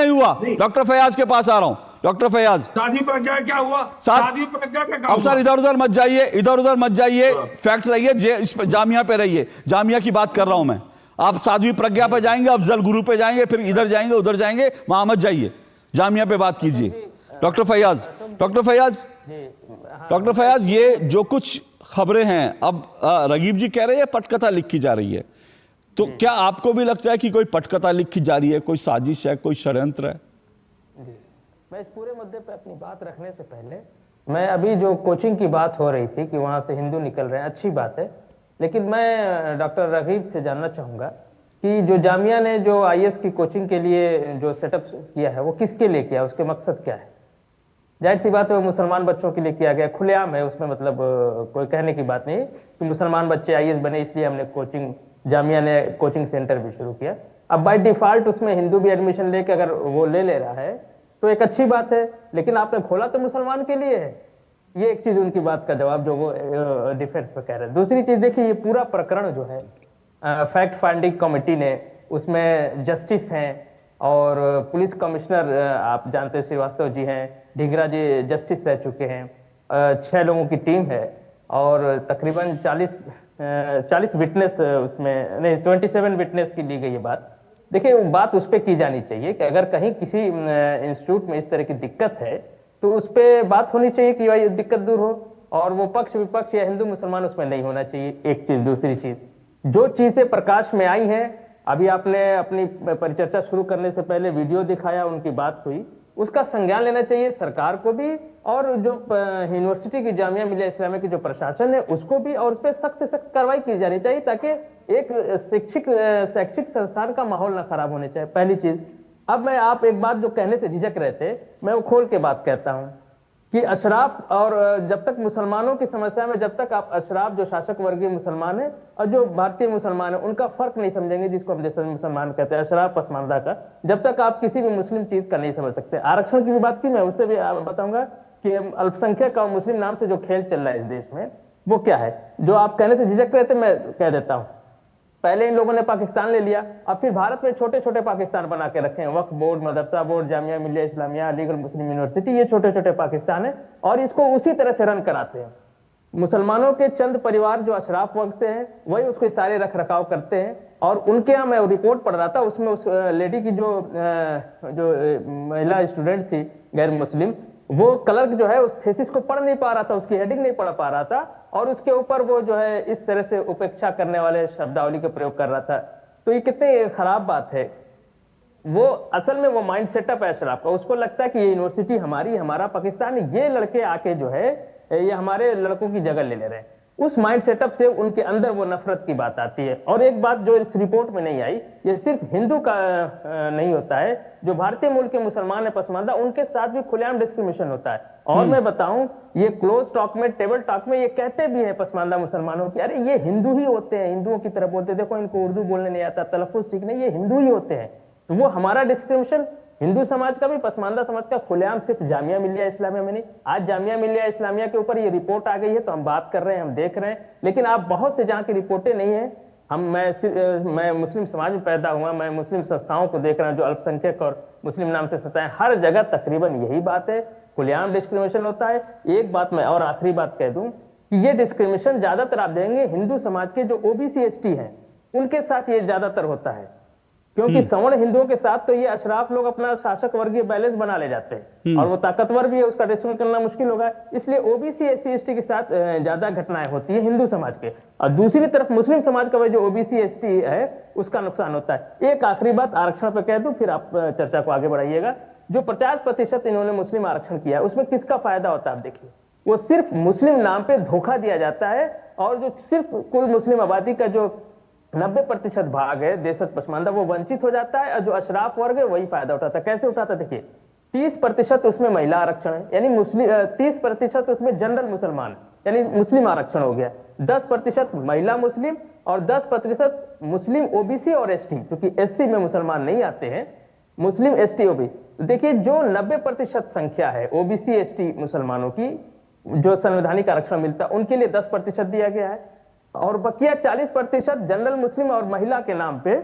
Speaker 1: हुआ। डॉक्टर फैयाज के पास आ रहा हूं। डॉक्टर फैयाज,
Speaker 7: शादी प्रज्ञा क्या हुआ? शादी प्रज्ञा क्या?
Speaker 1: अब सर इधर उधर मत जाइए, फैक्ट रहिए, इस जामिया पे रहिए। जामिया की बात कर रहा हूं मैं। आप साध्वी प्रज्ञा पे जाएंगे, अफजल गुरु पे जाएंगे, फिर इधर जाएंगे उधर जाएंगे, वहां मत जाइए, जामिया पे बात कीजिए। डॉक्टर फैयाज डॉक्टर फयाज, ये जो कुछ खबरें हैं, अब रगीब जी कह रहे हैं पटकथा लिखी जा रही है, तो क्या आपको भी लगता है कि कोई पटकथा लिखी जा रही है, कोई साजिश है, कोई षड्यंत्र है?
Speaker 8: जी, मैं इस पूरे मुद्दे पे अपनी बात रखने से पहले, मैं अभी जो कोचिंग की बात हो रही थी कि वहाँ से हिंदू निकल रहे हैं, अच्छी बात है, लेकिन मैं डॉक्टर रगीब से जानना चाहूँगा कि जो जामिया ने जो आईएएस की कोचिंग के लिए जो सेटअप किया है वो किसके लिए किया, उसके मकसद क्या है? जाहिर सी बात है वो मुसलमान बच्चों के लिए किया गया, खुलेआम है उसमें, मतलब कोई कहने की बात नहीं कि मुसलमान बच्चे आईएएस बने इसलिए हमने कोचिंग, जामिया ने कोचिंग सेंटर भी शुरू किया। अब बाय डिफॉल्ट उसमें हिंदू भी एडमिशन लेके अगर वो ले रहा है तो एक अच्छी बात है, लेकिन आपने खोला तो मुसलमान के लिए है। ये एक चीज उनकी बात का जवाब जो वो डिफेंस पे कह रहे हैं। दूसरी चीज देखिए, ये पूरा प्रकरण जो है फैक्ट फाइंडिंग कमेटी ने, उसमें जस्टिस हैं और पुलिस कमिश्नर आप जानते हैं श्रीवास्तव जी हैं, ढींगरा जी जस्टिस रह चुके हैं, 6 लोगों की टीम है और तकरीबन 40 विटनेस उसमें नहीं 27 विटनेस की ली गई है बात। देखिए बात उस पर की जानी चाहिए कि अगर कहीं किसी इंस्टीट्यूट में इस तरह की दिक्कत है तो उस पर बात होनी चाहिए कि भाई दिक्कत दूर हो, और वो पक्ष विपक्ष या हिंदू मुसलमान उसमें नहीं होना चाहिए, एक चीज। दूसरी चीज, जो चीजें प्रकाश में आई हैं, अभी आपने अपनी परिचर्चा शुरू करने से पहले वीडियो दिखाया, उनकी बात हुई, उसका संज्ञान लेना चाहिए सरकार को भी और जो यूनिवर्सिटी की जामिया मिलिया इस्लामिया की जो प्रशासन है उसको भी, और उस पर सख्त से सख्त कार्रवाई की जानी चाहिए ताकि एक शैक्षिक संस्थान का माहौल ना खराब होने चाहिए, पहली चीज। अब मैं आप एक बात जो कहने से झिझक रहे थे, मैं वो खोल के बात कहता हूं कि अशराफ और जब तक मुसलमानों की समस्या में, जब तक आप अशराफ जो शासक वर्गीय मुसलमान है और जो भारतीय मुसलमान है उनका फर्क नहीं समझेंगे, जिसको हम जैसे मुसलमान कहते हैं अशराफ पसमानदा का, जब तक आप किसी भी मुस्लिम चीज का नहीं समझ सकते। आरक्षण की भी बात की, मैं उससे भी बताऊंगा कि अल्पसंख्यक और मुस्लिम नाम से जो खेल चल रहा है इस देश में वो क्या है। जो आप कहने से झिझक रहे थे, मैं कह देता हूं, पहले इन लोगों ने पाकिस्तान ले लिया, अब फिर भारत में छोटे छोटे पाकिस्तान बना के रखे हैं, वक्फ बोर्ड, मदरसा बोर्ड, जामिया मिलिया इस्लामिया, अलीगढ़ मुस्लिम यूनिवर्सिटी, ये छोटे छोटे पाकिस्तान है और इसको उसी तरह से रन कराते हैं। मुसलमानों के चंद परिवार जो अशराफ वर्ग से हैं वही उसके सारे रख रखाव करते हैं, और उनके यहाँ मैं रिपोर्ट पढ़ रहा था, उसमें उस लेडी की जो महिला स्टूडेंट थी गैर मुस्लिम, वो क्लर्क जो है उस थीसिस को पढ़ नहीं पा रहा था, उसकी हेडिंग नहीं पढ़ पा रहा था, और उसके ऊपर वो जो है इस तरह से उपेक्षा करने वाले शब्दावली का प्रयोग कर रहा था। तो ये कितनी खराब बात है। वो असल में वो माइंड सेटअप है अशराफ का, उसको लगता है कि ये यूनिवर्सिटी हमारी, हमारा पाकिस्तान, ये लड़के आके जो है ये हमारे लड़कों की जगह ले रहे हैं। उस माइंड सेटअप से उनके अंदर वो नफरत की बात आती है। और एक बात जो इस रिपोर्ट में नहीं आई, ये सिर्फ हिंदू का नहीं होता है, जो भारतीय मूल के मुसलमान है पसमानदा, उनके साथ भी खुलेआम डिस्क्रिमिनेशन होता है। और मैं बताऊं, ये क्लोज टॉक में, टेबल टॉक में ये कहते भी हैं पसमानदा मुसलमानों की, अरे ये हिंदू ही होते हैं, हिंदुओं की तरह बोलते, देखो इनको उर्दू बोलने नहीं आता, तलफ्फुज ठीक नहीं, ये हिंदू ही होते हैं। तो वो हमारा डिस्क्रिमिनेशन हिंदू समाज का भी, पसमानदा समाज का खुलेआम सिर्फ जामिया मिलिया इस्लामिया में नहीं। आज जामिया मिलिया इस्लामिया के ऊपर ये रिपोर्ट आ गई है तो हम बात कर रहे हैं, हम देख रहे हैं, लेकिन आप बहुत से जहां की रिपोर्टें नहीं है, मैं मुस्लिम समाज में पैदा हुआ, मैं मुस्लिम संस्थाओं को देख रहा हूं जो अल्पसंख्यक और मुस्लिम नाम से संस्थाएं, हर जगह तकरीबन यही बात है, खुलेआम डिस्क्रिमिनेशन होता है। एक बात मैं और आखिरी बात कह दूं कि ये डिस्क्रिमिनेशन ज्यादातर आप देंगे हिंदू समाज के जो ओबीसी एसटी हैं उनके साथ ये ज्यादातर होता है, क्योंकि सवर्ण हिंदुओं के साथ तो ये अशराफ लोग अपना शासक वर्गीय बैलेंस बना ले जाते हैं और वो ताकतवर भी है, उसका डिस्क्रिमिनेट करना मुश्किल होगा, इसलिए ओबीसी एससी एसटी के साथ ज्यादा घटनाएं होती है हिंदू समाज के। और दूसरी तरफ मुस्लिम समाज का जो ओबीसी एसटी है उसका नुकसान होता है। एक आखिरी बात आरक्षण पर कह दूं, फिर आप चर्चा को आगे बढ़ाइएगा। जो 50% इन्होंने मुस्लिम आरक्षण किया है उसमें किसका फायदा होता है आप देखिए, वो सिर्फ मुस्लिम नाम पे धोखा दिया जाता है, और जो सिर्फ कुल मुस्लिम आबादी का जो 90% भाग है देशत पसमानदा, वो वंचित हो जाता है, और जो अशराफ वर्ग है वही फायदा उठाता है। कैसे उठाता है देखिए, 30% उसमें महिला आरक्षण है, यानी 30% उसमें जनरल मुसलमान यानी मुस्लिम आरक्षण हो गया, 10% महिला मुस्लिम और 10% मुस्लिम ओबीसी और एसटी, क्योंकि एससी में मुसलमान नहीं आते हैं, मुस्लिम एसटी ओबीसी। देखिए जो 90% संख्या है ओबीसी एसटी मुसलमानों की जो संवैधानिक आरक्षण मिलता है उनके लिए 10% दिया गया है, और बकिया 40% जनरल मुस्लिम और महिला के नाम पे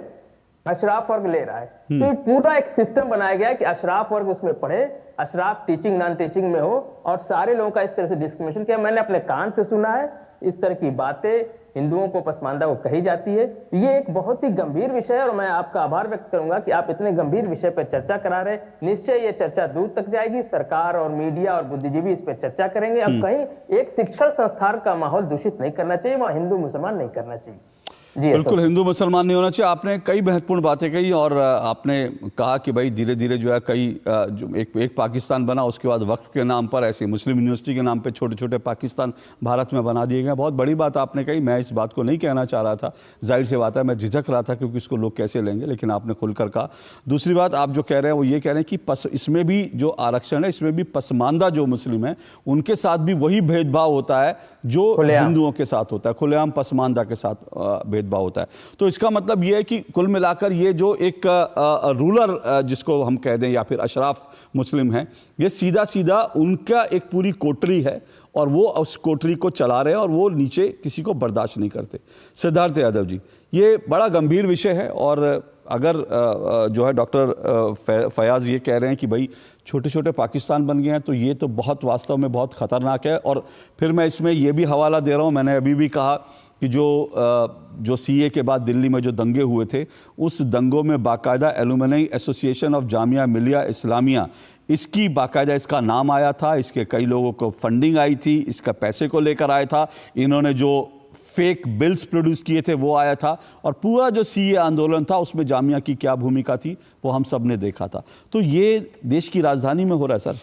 Speaker 8: अशराफ वर्ग ले रहा है। तो ये पूरा एक सिस्टम बनाया गया है कि अशराफ वर्ग उसमें पढ़े, अशराफ टीचिंग नॉन टीचिंग में हो, और सारे लोगों का इस तरह से डिस्क्रिमिनेशन किया। मैंने अपने कान से सुना है इस तरह की बातें हिंदुओं को पसमानदा को कही जाती है। ये एक बहुत ही गंभीर विषय है और मैं आपका आभार व्यक्त करूंगा कि आप इतने गंभीर विषय पर चर्चा करा रहे हैं। निश्चय ये चर्चा दूर तक जाएगी, सरकार और मीडिया और बुद्धिजीवी इस पर चर्चा करेंगे। अब कहीं एक शिक्षण संस्थान का माहौल दूषित नहीं करना चाहिए, वहां हिंदू मुसलमान नहीं करना चाहिए।
Speaker 1: बिल्कुल हिंदू मुसलमान नहीं होना चाहिए। आपने कई महत्वपूर्ण बातें कही और आपने कहा कि भाई धीरे धीरे जो है कई जो एक पाकिस्तान बना, उसके बाद वक्फ के नाम पर ऐसे मुस्लिम यूनिवर्सिटी के नाम पे छोटे छोटे पाकिस्तान भारत में बना दिए गए। बहुत बड़ी बात आपने कही, मैं इस बात को नहीं कहना चाह रहा था, जाहिर सी बात है मैं झिझक रहा था क्योंकि इसको लोग कैसे लेंगे, लेकिन आपने खुलकर कहा। दूसरी बात आप जो कह रहे हैं वो ये कह रहे हैं कि इसमें भी जो आरक्षण है इसमें भी पसमानदा जो मुस्लिम है उनके साथ भी वही भेदभाव होता है जो हिंदुओं के साथ होता है, खुलेआम पसमानदा के साथ भेदभाव होता है। तो इसका मतलब यह है कि कुल मिलाकर ये जो एक रूलर जिसको हम कह दें या फिर अशराफ मुस्लिम हैं, ये सीधा सीधा उनका एक पूरी कोटरी है और वो उस कोटरी को चला रहे हैं और वो नीचे किसी को बर्दाश्त नहीं करते। सिद्धार्थ यादव जी, ये बड़ा गंभीर विषय है और अगर जो है डॉक्टर फयाज ये कह रहे हैं कि भाई छोटे छोटे पाकिस्तान बन गए हैं तो ये तो बहुत वास्तव में बहुत ख़तरनाक है। और फिर मैं इसमें ये भी हवाला दे रहा हूँ, मैंने अभी भी कहा कि जो सीए के बाद दिल्ली में जो दंगे हुए थे उस दंगों में बाकायदा alumni association of Jamia Millia Islamia इसकी बाकायदा इसका नाम आया था, इसके कई लोगों को फंडिंग आई थी, इसका पैसे को लेकर आया था, इन्होंने जो फेक बिल्स प्रोड्यूस किए थे वो आया था और पूरा जो सीए आंदोलन था उसमें जामिया की क्या भूमिका थी वो हम सब ने देखा था। तो ये देश की राजधानी में हो रहा है सर।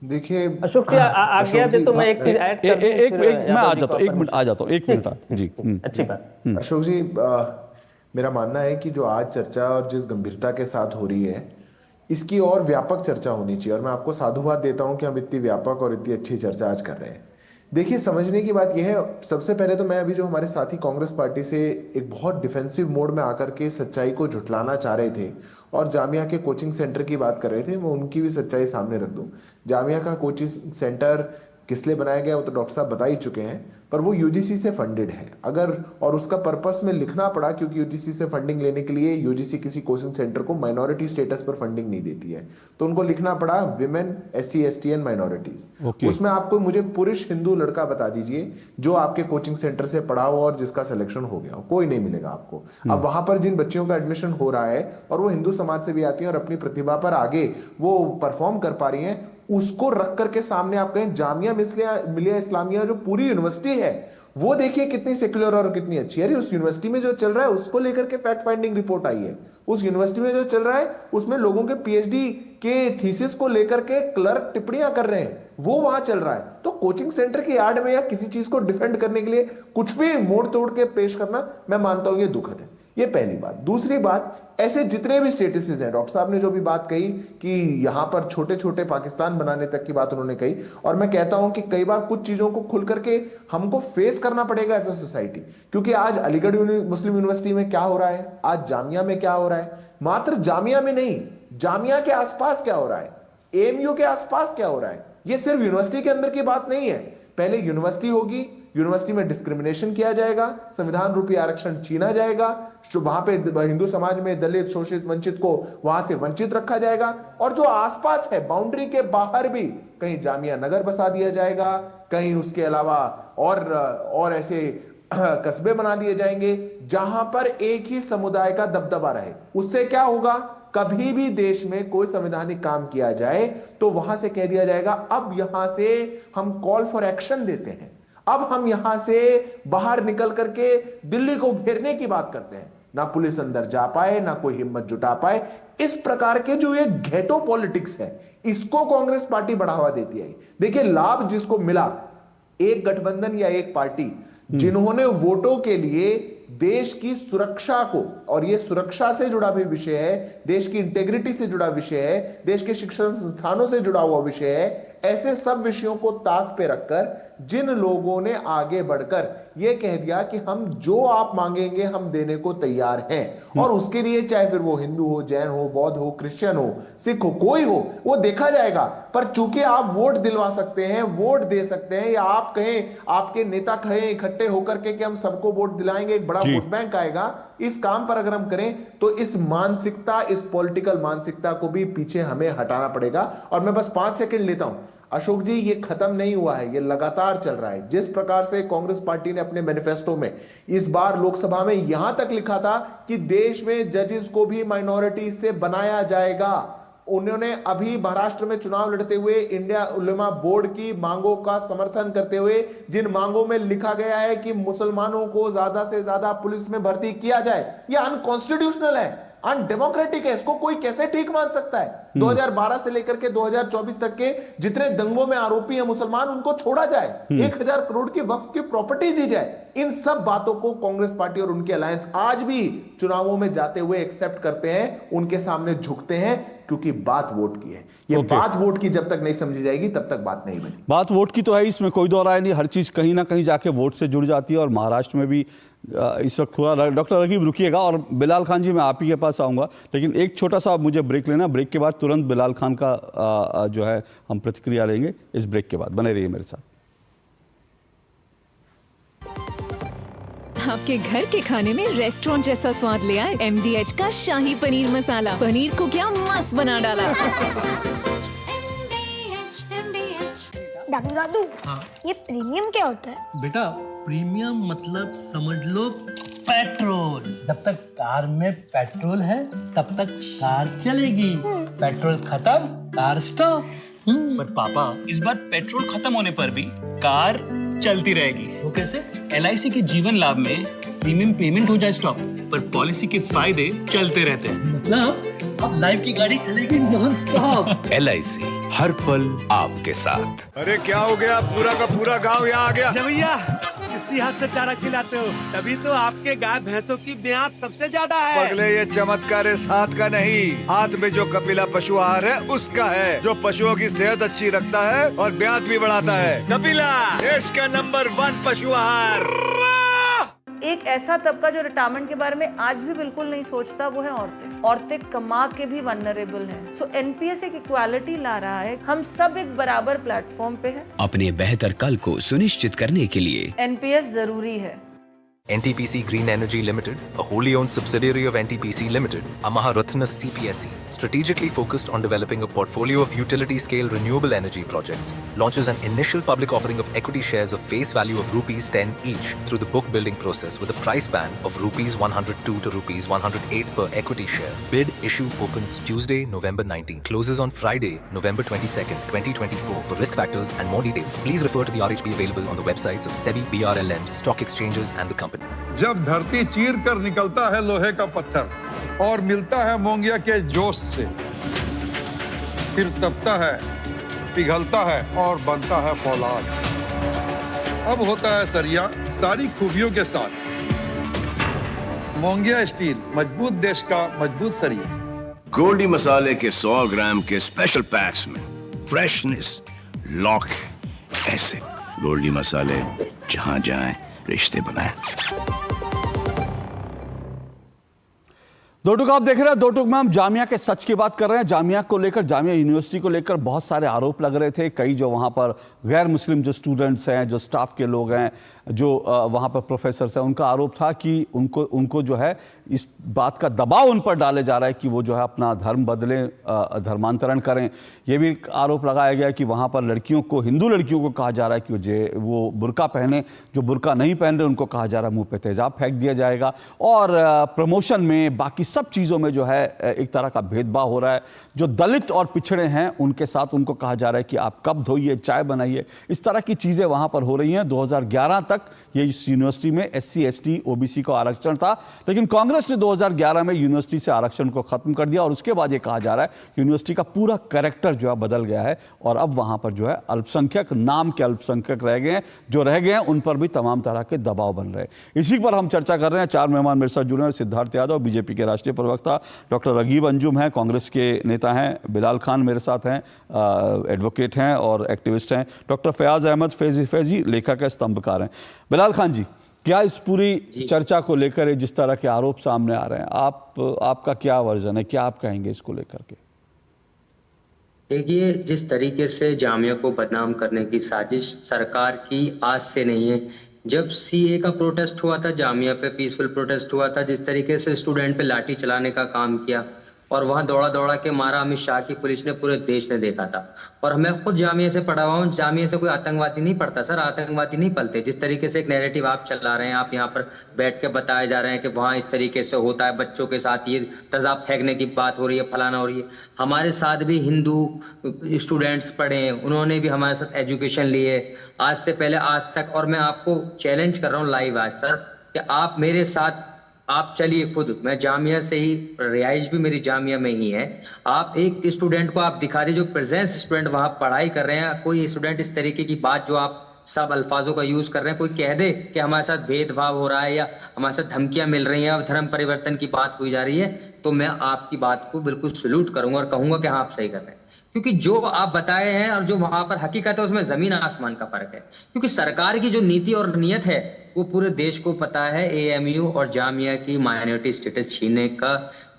Speaker 6: देखिए
Speaker 8: अशोक जी आ गया थे तो मैं एक चीज ऐड कर दूं,
Speaker 1: एक मैं आ जाता हूँ, 1 मिनट आ जाता हूँ, 1 मिनट जी।
Speaker 8: अच्छी बात।
Speaker 6: अशोक जी, मेरा मानना है कि जो आज चर्चा और जिस गंभीरता के साथ हो रही है इसकी और व्यापक चर्चा होनी चाहिए और मैं आपको साधुवाद देता हूं कि हम इतनी व्यापक और इतनी अच्छी चर्चा आज कर रहे हैं। देखिए, समझने की बात यह है, सबसे पहले तो मैं अभी जो हमारे साथी कांग्रेस पार्टी से एक बहुत डिफेंसिव मोड में आकर के सच्चाई को झुठलाना चाह रहे थे और जामिया के कोचिंग सेंटर की बात कर रहे थे, मैं उनकी भी सच्चाई सामने रख दूं। जामिया का कोचिंग सेंटर किस लिए बनाया गया वो तो डॉक्टर साहब बता ही चुके हैं, पर वो यूजीसी से फंडेड है। अगर और उसका पर्पस में लिखना पड़ा क्योंकि यूजीसी से फंडिंग लेने के लिए यूजीसी किसी कोचिंग सेंटर को माइनॉरिटी स्टेटस पर फंडिंग नहीं देती है, तो उनको लिखना पड़ा women, SC, ST and minorities. उसमें आपको मुझे पुरुष हिंदू लड़का बता दीजिए जो आपके कोचिंग सेंटर से पढ़ा हो और जिसका सिलेक्शन हो गया हो, कोई नहीं मिलेगा आपको। अब वहां पर जिन बच्चियों का एडमिशन हो रहा है और वो हिंदू समाज से भी आती हैं और अपनी प्रतिभा पर आगे वो परफॉर्म कर पा रही हैं, उसको रख करके सामने आप कहें जामिया मिलिया इस्लामिया जो पूरी यूनिवर्सिटी है वो देखिए कितनी सेक्युलर और कितनी अच्छी है। उस यूनिवर्सिटी में जो चल रहा है उसको लेकर के फैक्ट फाइंडिंग रिपोर्ट आई है। उस यूनिवर्सिटी में जो चल रहा है उसमें लोगों के PhD के थीसिस को लेकर के क्लर्क टिप्पणियां कर रहे हैं, वो वहां चल रहा है। तो कोचिंग सेंटर की आड़ में या किसी चीज को डिफेंड करने के लिए कुछ भी मोड़ तोड़ के पेश करना, मैं मानता हूं ये दुखद है। ये पहली बात। दूसरी बात, ऐसे जितने भी स्टेटसेस हैं, डॉक्टर साहब ने जो भी बात कही कि यहां पर छोटे छोटे पाकिस्तान बनाने तक की बात उन्होंने कही, और मैं कहता हूं कि कई बार कुछ चीजों को खुल करके हमको फेस करना पड़ेगा एज अ सोसाइटी, क्योंकि आज अलीगढ़ मुस्लिम यूनिवर्सिटी में क्या हो रहा है, आज जामिया में क्या हो रहा है, मात्र जामिया में नहीं, जामिया के आसपास क्या हो रहा है, AMU के आसपास क्या हो रहा है, ये सिर्फ यूनिवर्सिटी के अंदर की बात नहीं है। पहले यूनिवर्सिटी होगी, यूनिवर्सिटी में डिस्क्रिमिनेशन किया जाएगा, संविधान रूपी आरक्षण छीना जाएगा, वहां पे हिंदू समाज में दलित, शोषित, वंचित को वहां से वंचित रखा जाएगा, और जो आसपास है बाउंड्री के बाहर भी कहीं जामिया नगर बसा दिया जाएगा, कहीं उसके अलावा और ऐसे कस्बे बना लिए जाएंगे जहां पर एक ही समुदाय का दबदबा रहे। उससे क्या होगा, कभी भी देश में कोई संवैधानिक काम किया जाए तो वहां से कह दिया जाएगा अब यहां से हम कॉल फॉर एक्शन देते हैं, अब हम यहां से बाहर निकल करके दिल्ली को घेरने की बात करते हैं। ना पुलिस अंदर जा पाए, ना कोई हिम्मत जुटा पाए। इस प्रकार के जो ये घेटो पॉलिटिक्स है, इसको कांग्रेस पार्टी बढ़ावा देती है। देखिए, लाभ जिसको मिला, एक गठबंधन या एक पार्टी जिन्होंने वोटों के लिए देश की सुरक्षा को, और यह सुरक्षा से जुड़ा भी विषय है, देश की इंटेग्रिटी से जुड़ा विषय है, देश के शिक्षण संस्थानों से जुड़ा हुआ विषय है, ऐसे सब विषयों को ताक पे रखकर जिन लोगों ने आगे बढ़कर यह कह दिया कि हम जो आप मांगेंगे हम देने को तैयार हैं, और उसके लिए चाहे फिर वो हिंदू हो, जैन हो, बौद्ध हो, क्रिश्चियन हो, सिख हो, कोई हो, वो देखा जाएगा। पर चूंकि आप वोट दिलवा सकते हैं, वोट दे सकते हैं, या आप कहें, आपके नेता कहें इकट्ठे होकर के कि हम सबको वोट दिलाएंगे, एक बड़ा वोट बैंक आएगा, इस काम पर अगर हम करें तो इस मानसिकता, इस पॉलिटिकल मानसिकता को भी पीछे हमें हटाना पड़ेगा। और मैं बस 5 सेकंड लेता हूं। अशोक जी, ये खत्म नहीं हुआ है, ये लगातार चल रहा है। जिस प्रकार से कांग्रेस पार्टी ने अपने मैनिफेस्टो में इस बार लोकसभा में यहां तक लिखा था कि देश में जजेस को भी माइनॉरिटी से बनाया जाएगा, उन्होंने अभी महाराष्ट्र में चुनाव लड़ते हुए इंडिया उलेमा बोर्ड की मांगों का समर्थन करते हुए, जिन मांगों में लिखा गया है कि मुसलमानों को ज्यादा से ज्यादा पुलिस में भर्ती किया जाए, यह अनकॉन्स्टिट्यूशनल है, अनडेमोक्रेटिक है। इसको कोई कैसे ठीक मान सकता है? 2012 से लेकर के 2024 तक के जितने दंगों में आरोपी हैं मुसलमान, उनको छोड़ा जाए, 1000 करोड़ की वक्फ की प्रॉपर्टी दी जाए। इन सब बातों को कांग्रेस पार्टी और उनकी अलायंस आज भी चुनावों में जाते हुए एक्सेप्ट करते हैं, उनके सामने झुकते हैं, क्योंकि बात वोट की है। ये बात वोट की जब तक नहीं समझी जाएगी तब तक बात नहीं बनी।
Speaker 1: बात वोट की तो है, इसमें कोई दो राय नहीं, हर चीज़ कहीं ना कहीं जाके वोट से जुड़ जाती है। और महाराष्ट्र में भी इस वक्त हुआ। डॉक्टर रकीब रुकिएगा, और बिलाल खान जी मैं आप ही के पास आऊँगा, लेकिन एक छोटा सा मुझे ब्रेक लेना। ब्रेक के बाद तुरंत बिलाल खान का जो है हम प्रतिक्रिया लेंगे। इस ब्रेक के बाद बने रहिए मेरे साथ।
Speaker 9: आपके घर के खाने में रेस्टोरेंट जैसा स्वाद ले आए MDH का शाही पनीर मसाला। पनीर को क्या मस्त बना डाला।
Speaker 10: डॉक्टर दादू, ये प्रीमियम क्या होता है?
Speaker 11: बेटा, प्रीमियम मतलब समझ लो पेट्रोल। जब तक कार में पेट्रोल है तब तक कार चलेगी, पेट्रोल खत्म कार स्टॉप।
Speaker 12: पर पापा, इस बार पेट्रोल खत्म होने पर भी कार चलती रहेगी।
Speaker 11: वो कैसे?
Speaker 12: LIC के जीवन लाभ में प्रीमियम पेमेंट हो जाए स्टॉप, पर पॉलिसी के फायदे चलते रहते हैं।
Speaker 11: मतलब अब लाइफ की गाड़ी चलेगी नॉन स्टॉप।
Speaker 13: LIC हर पल आपके साथ।
Speaker 14: अरे क्या हो गया, पूरा का पूरा गांव यहाँ आ गया।
Speaker 15: भैया, इसी हाथ से चारा खिलाते हो, तभी तो आपके गाय भैंसों की ब्याज सबसे ज्यादा है।
Speaker 14: पगले, ये चमत्कार इस हाथ का नहीं, हाथ में जो कपिला पशु आहार है उसका है, जो पशुओं की सेहत अच्छी रखता है और ब्याज भी बढ़ाता है। कपिला, देश का नंबर 1 पशु आहार।
Speaker 16: एक ऐसा तबका जो रिटायरमेंट के बारे में आज भी बिल्कुल नहीं सोचता, वो है औरतें। औरतें कमा के भी वनरेबल हैं। सो NPS एक इक्वालिटी ला रहा है, हम सब एक बराबर प्लेटफॉर्म पे हैं।
Speaker 13: अपने बेहतर कल को सुनिश्चित करने के लिए
Speaker 16: NPS जरूरी है।
Speaker 17: NTPC Green Energy Limited, a wholly owned subsidiary of NTPC Limited, a Maharatna CPSE, strategically focused on developing a portfolio of utility-scale renewable energy projects, launches an initial public offering of equity shares of face value of rupees 10 each through the book building process with a price band of rupees 102 to rupees 108 per equity share. Bid issue opens Tuesday, November 19, closes on Friday, November 22nd, 2024. For risk factors and more details, please refer to the RHP available on the websites of SEBI, BRLMs, stock exchanges and the company.
Speaker 18: जब धरती चीर कर निकलता है लोहे का पत्थर और मिलता है मोंगिया के जोश से, फिर तपता है, पिघलता है और बनता है फौलाद। अब होता है सरिया सारी खूबियों के साथ। मोंगिया स्टील, मजबूत देश का मजबूत सरिया।
Speaker 19: गोल्डी मसाले के 100 ग्राम के स्पेशल पैक्स में फ्रेशनेस लॉक है। ऐसे गोल्डी मसाले जहां जाएं रिश्ते बनाए।
Speaker 1: दो टुक आप देख रहे हैं। दो टुक में हम जामिया के सच की बात कर रहे हैं। जामिया को लेकर, जामिया यूनिवर्सिटी को लेकर बहुत सारे आरोप लग रहे थे। कई जो वहाँ पर गैर मुस्लिम जो स्टूडेंट्स हैं, जो स्टाफ के लोग हैं, जो वहाँ पर प्रोफेसर्स हैं, उनका आरोप था कि उनको जो है इस बात का दबाव उन पर डाले जा रहा है कि वो जो है अपना धर्म बदलें, धर्मांतरण करें। ये भी आरोप लगाया गया कि वहाँ पर लड़कियों को, हिंदू लड़कियों को कहा जा रहा है कि वो बुर्का पहने, जो बुर्का नहीं पहन रहे उनको कहा जा रहा है मुँह पे तेजाब फेंक दिया जाएगा। और प्रमोशन में, बाकी सब चीज़ों में जो है एक तरह का भेदभाव हो रहा है। जो दलित और पिछड़े हैं उनके साथ उनको कहा जा रहा है कि आप कप धोइए, चाय बनाइए। इस तरह की चीज़ें वहाँ पर हो रही हैं। 2011 तक ये इस यूनिवर्सिटी में SC, ST, OBC का आरक्षण था, लेकिन कांग्रेस ने 2011 में यूनिवर्सिटी से आरक्षण को ख़त्म कर दिया। और उसके बाद ये कहा जा रहा है यूनिवर्सिटी का पूरा कैरेक्टर जो है बदल गया है और अब वहाँ पर जो है अल्पसंख्यक, नाम के अल्पसंख्यक रह गए हैं। जो रह गए हैं उन पर भी तमाम तरह के दबाव बन रहे हैं। इसी पर हम चर्चा कर रहे हैं। 4 मेहमान मेरे साथ जुड़े हैं। सिद्धार्थ यादव, बीजेपी के राष्ट्रीय प्रवक्ता, डॉक्टर रगीब अंजुम हैं, कांग्रेस के नेता हैं, बिलाल खान मेरे साथ हैं, एडवोकेट हैं और एक्टिविस्ट हैं, डॉक्टर फयाज अहमद फैजी लेखक है, स्तंभकार हैं। बिलाल खान जी, क्या इस पूरी चर्चा को लेकर जिस तरह के आरोप सामने आ रहे हैं, आपका क्या वर्जन है, क्या आप कहेंगे इसको लेकर के?
Speaker 20: देखिए, जिस तरीके से जामिया को बदनाम करने की साजिश सरकार की आज से नहीं है। जब CA का प्रोटेस्ट हुआ था, जामिया पे पीसफुल प्रोटेस्ट हुआ था, जिस तरीके से स्टूडेंट पे लाठी चलाने का काम किया, और वहां दौड़ा दौड़ा के मारा अमित शाह की पुलिस ने, पूरे देश ने देखा था। और मैं खुद जामिया से पढ़ा हुआ हूँ, जामिया से कोई आतंकवादी नहीं पढ़ता सर, आतंकवादी नहीं पलते। जिस तरीके से एक नैरेटिव आप चला रहे हैं, आप यहाँ पर बैठ के बताए जा रहे हैं कि वहाँ इस तरीके से होता है, बच्चों के साथ ये तेजाब फेंकने की बात हो रही है, फलाना हो रही है। हमारे साथ भी हिंदू स्टूडेंट्स पढ़े हैं, उन्होंने भी हमारे साथ एजुकेशन लिए आज से पहले आज तक। और मैं आपको चैलेंज कर रहा हूँ लाइव आज सर कि आप मेरे साथ आप चलिए खुद, मैं जामिया से ही, रिहाइश भी मेरी जामिया में ही है। आप एक स्टूडेंट को आप दिखा दीजिए जो प्रेजेंस स्टूडेंट वहां पढ़ाई कर रहे हैं, कोई स्टूडेंट इस तरीके की बात जो आप सब अल्फाजों का यूज कर रहे हैं, कोई कह दे कि हमारे साथ भेदभाव हो रहा है या हमारे साथ धमकियां मिल रही हैं, धर्म परिवर्तन की बात हुई जा रही है, तो मैं आपकी बात को बिल्कुल सल्यूट करूंगा और कहूंगा कि हाँ आप सही कर रहे हैं। क्योंकि जो आप बताए हैं और जो वहां पर हकीकत है उसमें जमीन आसमान का फर्क है। क्योंकि सरकार की जो नीति और नीयत है वो पूरे देश को पता है। एएमयू और जामिया की माइनॉरिटी स्टेटस छीनने का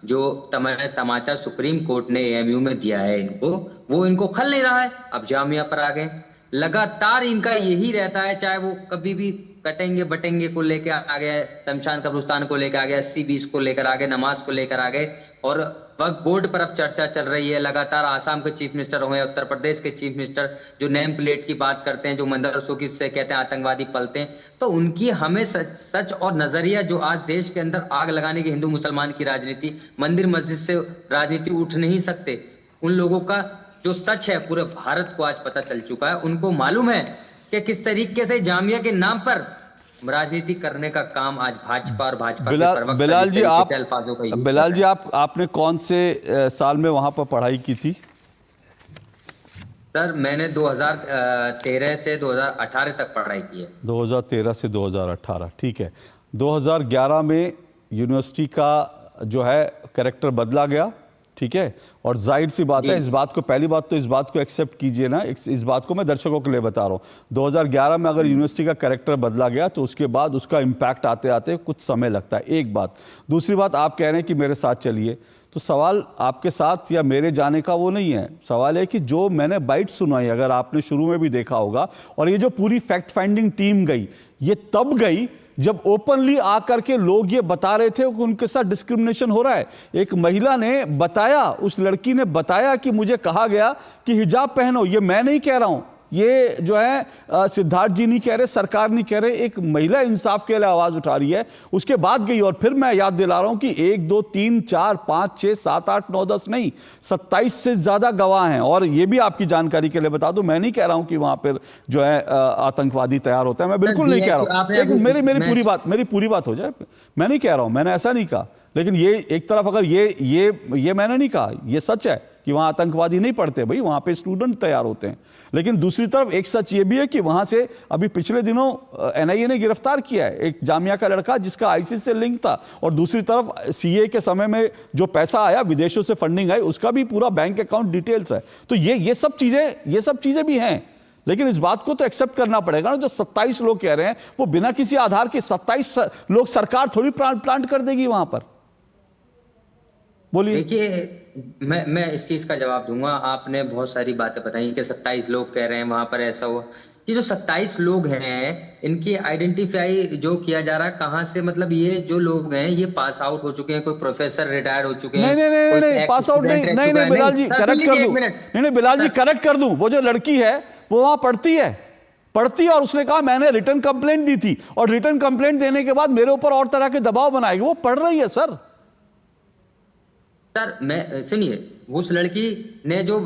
Speaker 20: जो तमाचा सुप्रीम कोर्ट ने एएमयू में दिया है इनको, वो इनको खल नहीं रहा है। अब जामिया पर आ गए, लगातार इनका यही रहता है, चाहे वो कभी भी कटेंगे बटेंगे को लेकर आ गए, शमशान कब्रिस्तान को लेकर आ गए, 80-20 को लेकर आ गए, नमाज को लेकर आ गए। और वक्फ बोर्ड पर अब चर्चा चल रही है लगातार। आसाम के चीफ मिनिस्टर हुए, उत्तर प्रदेश के चीफ मिनिस्टर जो नेम प्लेट की बात करते हैं, जो मदरसों की से कहते हैं आतंकवादी पलते हैं, तो उनकी हमें सच और नजरिया जो आज देश के अंदर आग लगाने की हिंदू मुसलमान की राजनीति, मंदिर मस्जिद से राजनीति उठ नहीं सकते, उन लोगों का जो सच है पूरे भारत को आज पता चल चुका है। उनको मालूम है कि किस तरीके से जामिया के नाम पर राजनीति करने का काम आज भाजपा और भाजपा
Speaker 1: बिलाल जी आपने कौन से साल में वहां पर पढ़ाई की थी?
Speaker 20: सर मैंने 2013 से 2018 तक पढ़ाई की है।
Speaker 1: 2013 से 2018, ठीक है। 2011 में यूनिवर्सिटी का जो है कैरेक्टर बदला गया, ठीक है। और जाहिर सी बात है, इस बात को, पहली बात तो इस बात को एक्सेप्ट कीजिए ना, इस बात को मैं दर्शकों के लिए बता रहा हूँ। 2011 में अगर यूनिवर्सिटी का कैरेक्टर बदला गया तो उसके बाद उसका इम्पैक्ट आते आते कुछ समय लगता है, एक बात। दूसरी बात, आप कह रहे हैं कि मेरे साथ चलिए, तो सवाल आपके साथ या मेरे जाने का वो नहीं है। सवाल है कि जो मैंने बाइट सुनाई, अगर आपने शुरू में भी देखा होगा, और ये जो पूरी फैक्ट फाइंडिंग टीम गई, ये तब गई जब ओपनली आकर के लोग ये बता रहे थे कि उनके साथ डिस्क्रिमिनेशन हो रहा है। एक महिला ने बताया, उस लड़की ने बताया कि मुझे कहा गया कि हिजाब पहनो। ये मैं नहीं कह रहा हूं, ये जो है सिद्धार्थ जी नहीं कह रहे, सरकार नहीं कह रहे, एक महिला इंसाफ के लिए आवाज उठा रही है। उसके बाद गई, और फिर मैं याद दिला रहा हूं कि 1 2 3 4 5 6 7 8 9 10 नहीं, 27 से ज्यादा गवाह हैं। और ये भी आपकी जानकारी के लिए बता दूं, मैं नहीं कह रहा हूं कि वहां पर जो है आतंकवादी तैयार होता है, मैं बिल्कुल नहीं कह रहा हूं। मेरी पूरी बात हो जाए, मैं नहीं कह रहा हूं, मैंने ऐसा नहीं कहा। लेकिन ये एक तरफ अगर ये मैंने नहीं कहा, ये सच है कि वहां आतंकवादी नहीं पढ़ते, भाई वहां पे स्टूडेंट तैयार होते हैं। लेकिन दूसरी तरफ एक सच ये भी है कि वहां से अभी पिछले दिनों एनआईए ने गिरफ्तार किया है एक जामिया का लड़का जिसका आईसिस से लिंक था। और दूसरी तरफ सीए के समय में जो पैसा आया, विदेशों से फंडिंग आई, उसका भी पूरा बैंक अकाउंट डिटेल्स है। तो ये सब चीजें भी हैं। लेकिन इस बात को तो एक्सेप्ट करना पड़ेगा ना, जो 27 लोग कह रहे हैं वो बिना किसी आधार के 27 लोग सरकार थोड़ी प्लांट कर देगी वहां पर। बोलिए।
Speaker 20: देखिए मैं इस चीज का जवाब दूंगा। आपने बहुत सारी बातें बताई कि 27 लोग कह रहे हैं वहां पर ऐसा हुआ। ये जो 27 लोग हैं इनकी आइडेंटिफाई जो किया जा रहा है कहां से, मतलब ये जो लोग हैं ये पास आउट हो चुके हैं, कोई प्रोफेसर रिटायर हो चुके हैं।
Speaker 1: नहीं पास आउट नहीं बिलाल जी करेक्ट कर दूं, नहीं बिलाल जी करेक्ट कर दूं। वो जो लड़की है वो वहां पढ़ती है और उसने कहा मैंने रिटर्न कंप्लेंट दी थी, और रिटर्न कंप्लेंट देने के बाद मेरे ऊपर और तरह के दबाव बनाएगी। वो पढ़ रही है सर।
Speaker 20: मैं सुनिए, उस लड़की ने जो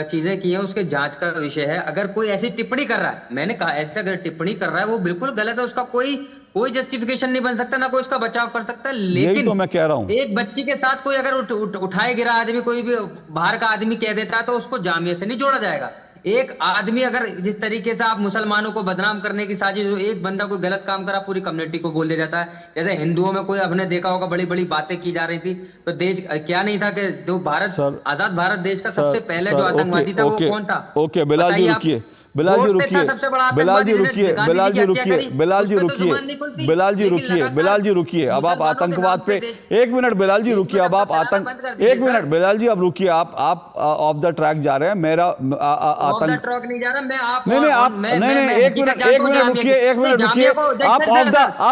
Speaker 20: चीजें की हैं उसके जांच का विषय है। अगर कोई ऐसी टिप्पणी कर रहा है, मैंने कहा ऐसे अगर टिप्पणी कर रहा है वो बिल्कुल गलत है, उसका कोई जस्टिफिकेशन नहीं बन सकता, ना कोई उसका बचाव कर सकता। लेकिन
Speaker 1: तो मैं कह रहा हूं, एक
Speaker 20: बच्ची के साथ कोई अगर उठाए गिरा आदमी, कोई भी बाहर का आदमी कह देता है तो उसको जामिया से नहीं जोड़ा जाएगा। एक आदमी अगर जिस तरीके से आप मुसलमानों को बदनाम करने की साजिश, जो एक बंदा कोई गलत काम करा पूरी कम्युनिटी को बोल दिया जाता है। जैसे हिंदुओं में कोई आपने देखा होगा बड़ी बड़ी बातें की जा रही थी, तो देश क्या नहीं था कि जो भारत आजाद भारत देश का सबसे पहले जो आतंकवादी था वो कौन था?
Speaker 1: ओके बिलाल जी रुकिए, बिलाल जी
Speaker 20: वोट पे था
Speaker 1: रुकिए,
Speaker 20: सबसे बड़ा
Speaker 1: बिलाल जी
Speaker 20: आतंकवादी
Speaker 1: रुकिए,
Speaker 20: जिसने
Speaker 1: बिलाल जी
Speaker 20: गांधी की हत्या
Speaker 1: रुकिए,
Speaker 20: करी,
Speaker 1: बिलाल जी
Speaker 20: उस पे तो
Speaker 1: रुकिए,
Speaker 20: जुबान नहीं खुलती।
Speaker 1: बिलाल जी
Speaker 20: लेकिन
Speaker 1: रुकिए,
Speaker 20: लगातार
Speaker 1: बिलाल जी रुकिए। अब आप
Speaker 20: मुसलमानों के
Speaker 1: आतंकवाद
Speaker 20: नाम
Speaker 1: पे
Speaker 20: पे
Speaker 1: एक मिनट बिलाल जी रुकिए। अब आप आतंक एक मिनट बिलाल जी अब रुकिए। आप ऑफ द ट्रैक जा रहे हैं। मेरा आतंक
Speaker 20: ट्रैक नहीं जा रहा मैं, आप
Speaker 1: नहीं आप नहीं एक मिनट रुकिए, एक मिनट रुकिए। आप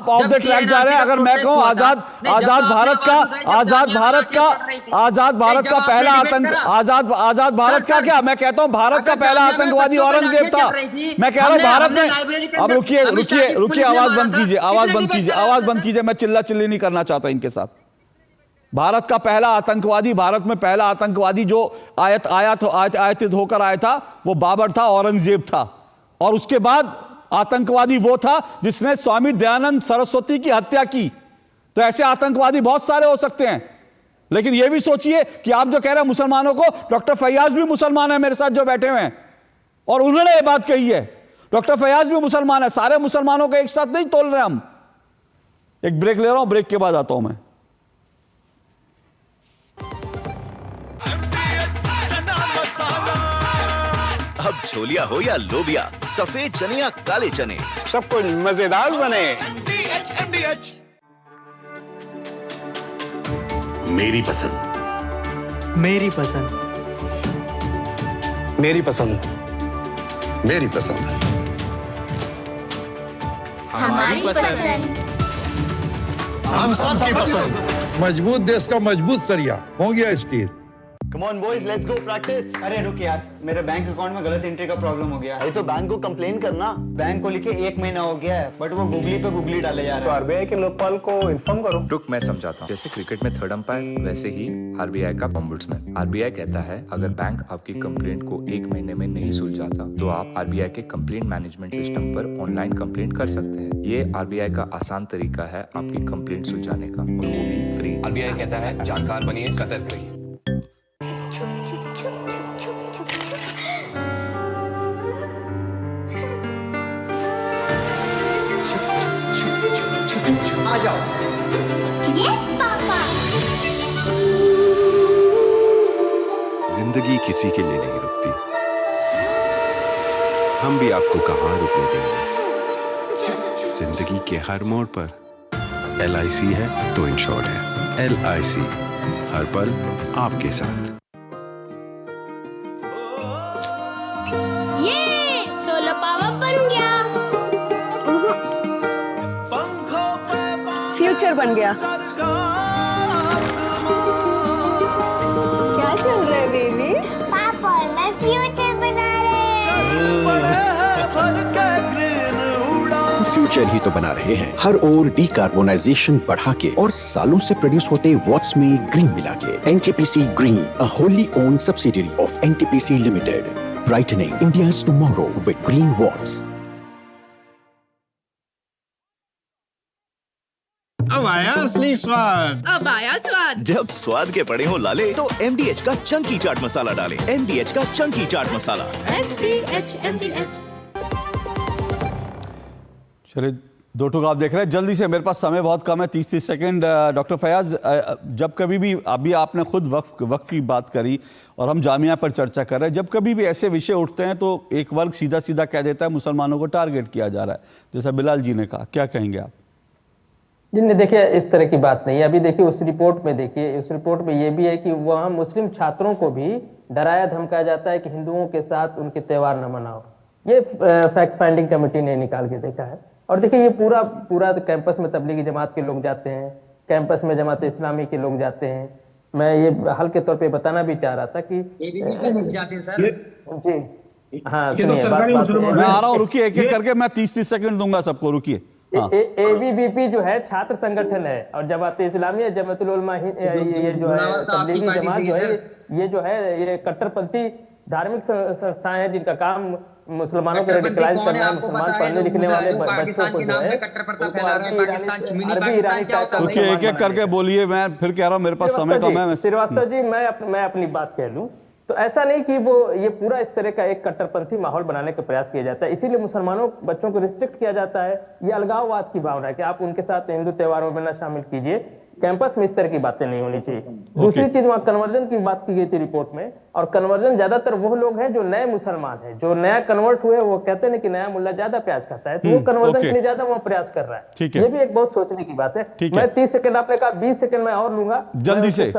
Speaker 1: ऑफ द ट्रैक जा रहे हैं। अगर मैं कहूं आजाद भारत का पहला आतंक आजाद भारत का क्या, मैं कहता हूं भारत का पहला आतंकवादी औरंगजेब था। मैं कह रहा हूं भारत में। अब रुकिए, आवाज बंद कीजिए, मैं चिल्ला चिल्ली नहीं करना चाहता इनके साथ। भारत का पहला आतंकवादी, भारत में पहला आतंकवादी जो आयतित होकर आया था वो बाबर था, औरंगजेब था। और उसके बाद आतंकवादी वो था जिसने स्वामी दयानंद सरस्वती की हत्या की। तो ऐसे आतंकवादी बहुत सारे हो सकते हैं, लेकिन यह भी सोचिए कि आप जो कह रहे हैं मुसलमानों को, डॉक्टर फैयाज भी मुसलमान है मेरे साथ जो बैठे हुए हैं, और उन्होंने ये बात कही है। डॉक्टर फैयाज भी मुसलमान है। सारे मुसलमानों को एक साथ नहीं तोल रहे हम। एक ब्रेक ले रहा हूं, ब्रेक के बाद आता हूं मैं।
Speaker 19: अब छोलिया हो या लोबिया, सफेद चने या काले चने,
Speaker 21: सब कुछ मजेदार बने।
Speaker 19: मेरी पसंद,
Speaker 21: मेरी पसंद, मेरी पसंद, मेरी पसंद,
Speaker 10: हमारी पसंद,
Speaker 21: हम सबकी पसंद।
Speaker 18: मजबूत देश का मजबूत सरिया हो गया steel.
Speaker 22: Come on boys, let's go practice। अरे रुक यार, मेरे बैंक अकाउंट में गलत एंट्री का प्रॉब्लम हो गया है। तो बैंक को कंप्लेन करना। बैंक को लिखे 1 महीना हो गया है, बट वो गूगली डाले जा रहे हैं। तो आरबीआई के लोकपाल को इन्फॉर्म करो।
Speaker 23: रुक, मैं समझाता हूँ। जैसे क्रिकेट में थर्ड अंपायर, वैसे ही आरबीआई का ओम्बुड्समैन। आरबीआई कहता है अगर बैंक आपकी कंप्लेंट को 1 महीने में नहीं सुलझाता तो आप आरबीआई के कंप्लेंट मैनेजमेंट सिस्टम पर ऑनलाइन कंप्लेंट कर सकते हैं। ये आरबीआई का आसान तरीका है आपकी कंप्लेंट सुलझाने का, और वो भी फ्री।
Speaker 24: आरबीआई कहता है जानकार बनिए, सतर्क रहिए।
Speaker 22: आ जाओ।
Speaker 10: Yes papa.
Speaker 25: जिंदगी किसी के लिए नहीं रुकती, हम भी आपको कहां रुकने देंगे। जिंदगी के हर मोड़ पर LIC है तो इंश्योर्ड है। LIC हर पल आपके साथ।
Speaker 10: ये सोलर पावर बन गया।
Speaker 16: फ्यूचर बन गया।
Speaker 10: क्या चल रहा है बेबी? पापा और मैं फ्यूचर बना रहे हैं।
Speaker 26: फ्यूचर ही तो बना रहे हैं, हर ओर डिकार्बोनाइजेशन बढ़ा के और सालों से प्रोड्यूस होते वॉट्स में ग्रीन मिला के। NTPC Green, a wholly owned subsidiary of NTPC Limited, brightening India's tomorrow with green watts.
Speaker 14: अब आया असली स्वाद।
Speaker 9: अब आया स्वाद।
Speaker 19: जब स्वाद के पड़े हो लाले तो MDH का चंकी चाट मसाला डालें। MDH का चंकी चाट मसाला।
Speaker 9: MDH।
Speaker 1: चलिए, दो टूक आप देख रहे हैं। जल्दी से, मेरे पास समय बहुत कम है, 30 सेकंड। डॉक्टर फैयाज, जब कभी भी, अभी आपने खुद वक्फ की बात करी और हम जामिया पर चर्चा कर रहे हैं, जब कभी भी ऐसे विषय उठते हैं तो एक वर्ग सीधा सीधा कह देता है मुसलमानों को टारगेट किया जा रहा है, जैसा बिलाल जी ने कहा। क्या कहेंगे आप?
Speaker 8: जी नहीं, देखिए इस तरह की बात नहीं है। अभी देखिए उस रिपोर्ट में, देखिए उस रिपोर्ट में ये भी है कि वहाँ मुस्लिम छात्रों को भी डराया धमकाया जाता है कि हिंदुओं के साथ उनके त्यौहार न मनाओ। ये फैक्ट फाइंडिंग कमेटी ने निकाल के देखा है। और देखिए ये पूरा कैंपस में तबलीगी जमात के लोग जाते हैं, कैंपस में जमात इस्लामी के लोग जाते हैं। मैं ये हल्के तौर पे बताना भी चाह रहा था कि जी हाँ,
Speaker 1: मैं आ रहा हूँ, रुकिए, एक एक करके मैं 30 सेकंड दूंगा सबको, रुकिए।
Speaker 8: ABVP जो है छात्र संगठन है, और जमात इस्लामी, जमातुल उलमा, ये जो है तबलीगी जमात जो है, ये जो है ये कट्टरपंथी धार्मिक संस्थाएं हैं जिनका काम मुसलमानों को रेडिकलाइज करना, मुसलमान पढ़ने लिखने वाले बच्चों को जो है।
Speaker 1: रुकिए, एक एक करके बोलिए, मैं फिर कह रहा हूँ मेरे पास समय कम है।
Speaker 8: श्रीवास्तव जी, मैं अपनी बात कह लूं तो ऐसा नहीं कि वो ये पूरा इस तरह का एक कट्टरपंथी माहौल बनाने का प्रयास किया जाता है, इसीलिए मुसलमानों बच्चों को रिस्ट्रिक्ट किया जाता है। ये अलगाववाद की भावना है कि आप उनके साथ हिंदू त्योहारों में न शामिल कीजिए। कैंपस में इस तरह की बातें नहीं होनी चाहिए। दूसरी चीज, वहाँ कन्वर्जन की बात की गई थी रिपोर्ट में, और कन्वर्जन ज्यादातर वो लोग हैं जो नए मुसलमान हैं, जो नया कन्वर्ट हुए, वो कहते हैं कि नया मुल्ला ज्यादा प्याज खाता है, तो वो कन्वर्जन के लिए ज्यादा वो प्रयास कर रहा है। ये भी एक बहुत सोचने की बात है। मैं 30 सेकंड आपने कहा, 20 सेकंड मैं और लूंगा
Speaker 1: जल्दी से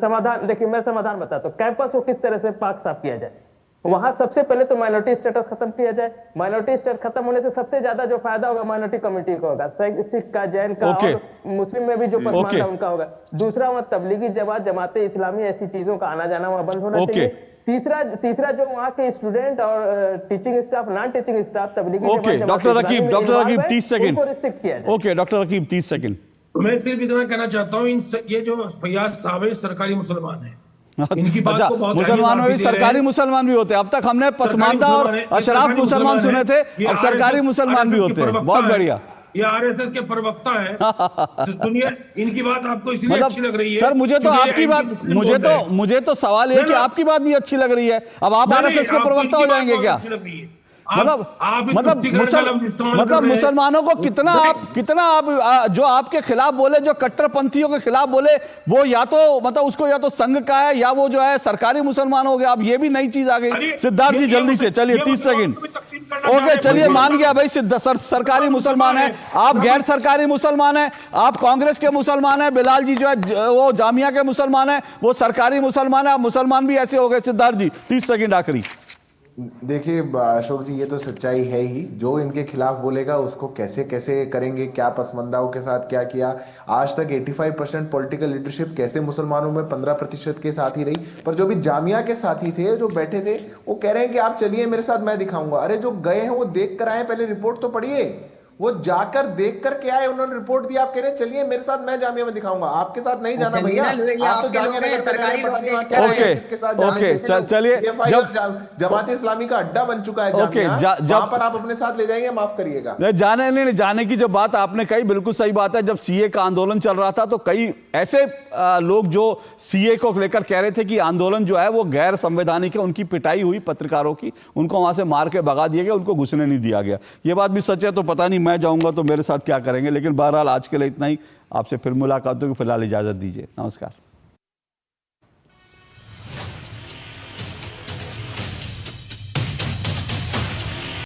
Speaker 8: समाधान। देखिए मैं समाधान बताता हूँ। कैंपस को किस तरह से पाक साफ किया जाए, वहां सबसे पहले तो माइनॉरिटी स्टेटस खत्म किया जाए। माइनॉरिटी स्टेटस खत्म होने से सबसे ज्यादा जो फायदा होगा माइनॉरिटी कम्युनिटी को होगा, सिख का, जैन का, और मुस्लिम में भी जो पसमानदा उनका होगा। दूसरा, वहाँ तबलीगी जमात, जमाते इस्लामी, ऐसी चीजों का आना जाना वहाँ बंद होना चाहिए। तीसरा जो वहाँ के स्टूडेंट और teaching staff, non teaching staff, तबलीगी
Speaker 1: doctor Raqib 30 second. Okay doctor Raqib 30 second.
Speaker 2: मैं सिर्फ इतना कहना चाहता हूँ, ये जो फैयाज साहब है सरकारी मुसलमान है, इनकी बात
Speaker 1: अच्छा,
Speaker 2: को बहुत
Speaker 1: मुसलमान में भी सरकारी मुसलमान भी होते हैं। अब तक हमने पसमानदा और अशराफ मुसलमान सुने थे, अब सरकारी मुसलमान भी होते हैं। बहुत बढ़िया।
Speaker 2: ये आरएसएस के प्रवक्ता है। तो सुनिए, इनकी बात आपको इसलिए अच्छी लग रही है।
Speaker 1: सर मुझे तो आपकी बात, मुझे तो सवाल है कि आपकी बात भी अच्छी लग रही है। अब आप आरएसएस के प्रवक्ता हो जाएंगे क्या? मतलब मुसलमानों को कितना आप जो आपके खिलाफ बोले, जो कट्टरपंथियों के खिलाफ बोले, वो या तो मतलब उसको या तो संघ का है या वो जो है सरकारी मुसलमान हो गया। अब ये भी नई चीज आ गई। सिद्धार्थ जी जल्दी से चलिए, 30 सेकंड। ओके चलिए, मान गया भाई, सरकारी मुसलमान है, आप गैर सरकारी मुसलमान है, आप कांग्रेस के मुसलमान है, बिलाल जी जो है वो जामिया के मुसलमान है, वो सरकारी मुसलमान है, आप मुसलमान भी ऐसे हो गए। सिद्धार्थ जी 30 सेकंड आखिरी।
Speaker 3: देखिए अशोक जी, ये तो सच्चाई है ही। जो इनके खिलाफ बोलेगा उसको कैसे कैसे करेंगे, क्या पसमंदाओं के साथ क्या किया। आज तक 85% पॉलिटिकल लीडरशिप कैसे मुसलमानों में 15% के साथ ही रही, पर जो भी जामिया के साथी थे जो बैठे थे वो कह रहे हैं कि आप चलिए मेरे साथ, मैं दिखाऊंगा। अरे जो गए हैं वो देख कर आए, पहले रिपोर्ट तो पढ़िए। वो जाकर देख कर के आए, उन्होंने रिपोर्ट दी, आप कह रहे हैं चलिए मेरे साथ, मैं जामिया में दिखाऊंगा। आपके साथ नहीं जाना भैया, आप तो जामिया नगर पे रह रहे हैं, पता नहीं वहां क्या है, किसके साथ जाने। चलिए, जमात इस्लामी का अड्डा बन चुका है जामिया, वहां पर आप अपने साथ ले जाएंगे, माफ करिएगा।
Speaker 1: जाने की जो बात आपने कही बिल्कुल सही बात है। जब सीए का आंदोलन चल रहा था तो कई ऐसे लोग जो सीए को लेकर कह रहे थे कि आंदोलन जो है वो गैर संवैधानिक है, उनकी पिटाई हुई पत्रकारों की, उनको वहां से मार के भगा दिया गया, उनको घुसने नहीं दिया गया। ये बात भी सच है। तो पता नहीं मैं जाऊंगा तो मेरे साथ क्या करेंगे। लेकिन बहरहाल आज के लिए इतना ही। आपसे फिर मुलाकात होगी, फिलहाल इजाजत दीजिए। नमस्कार।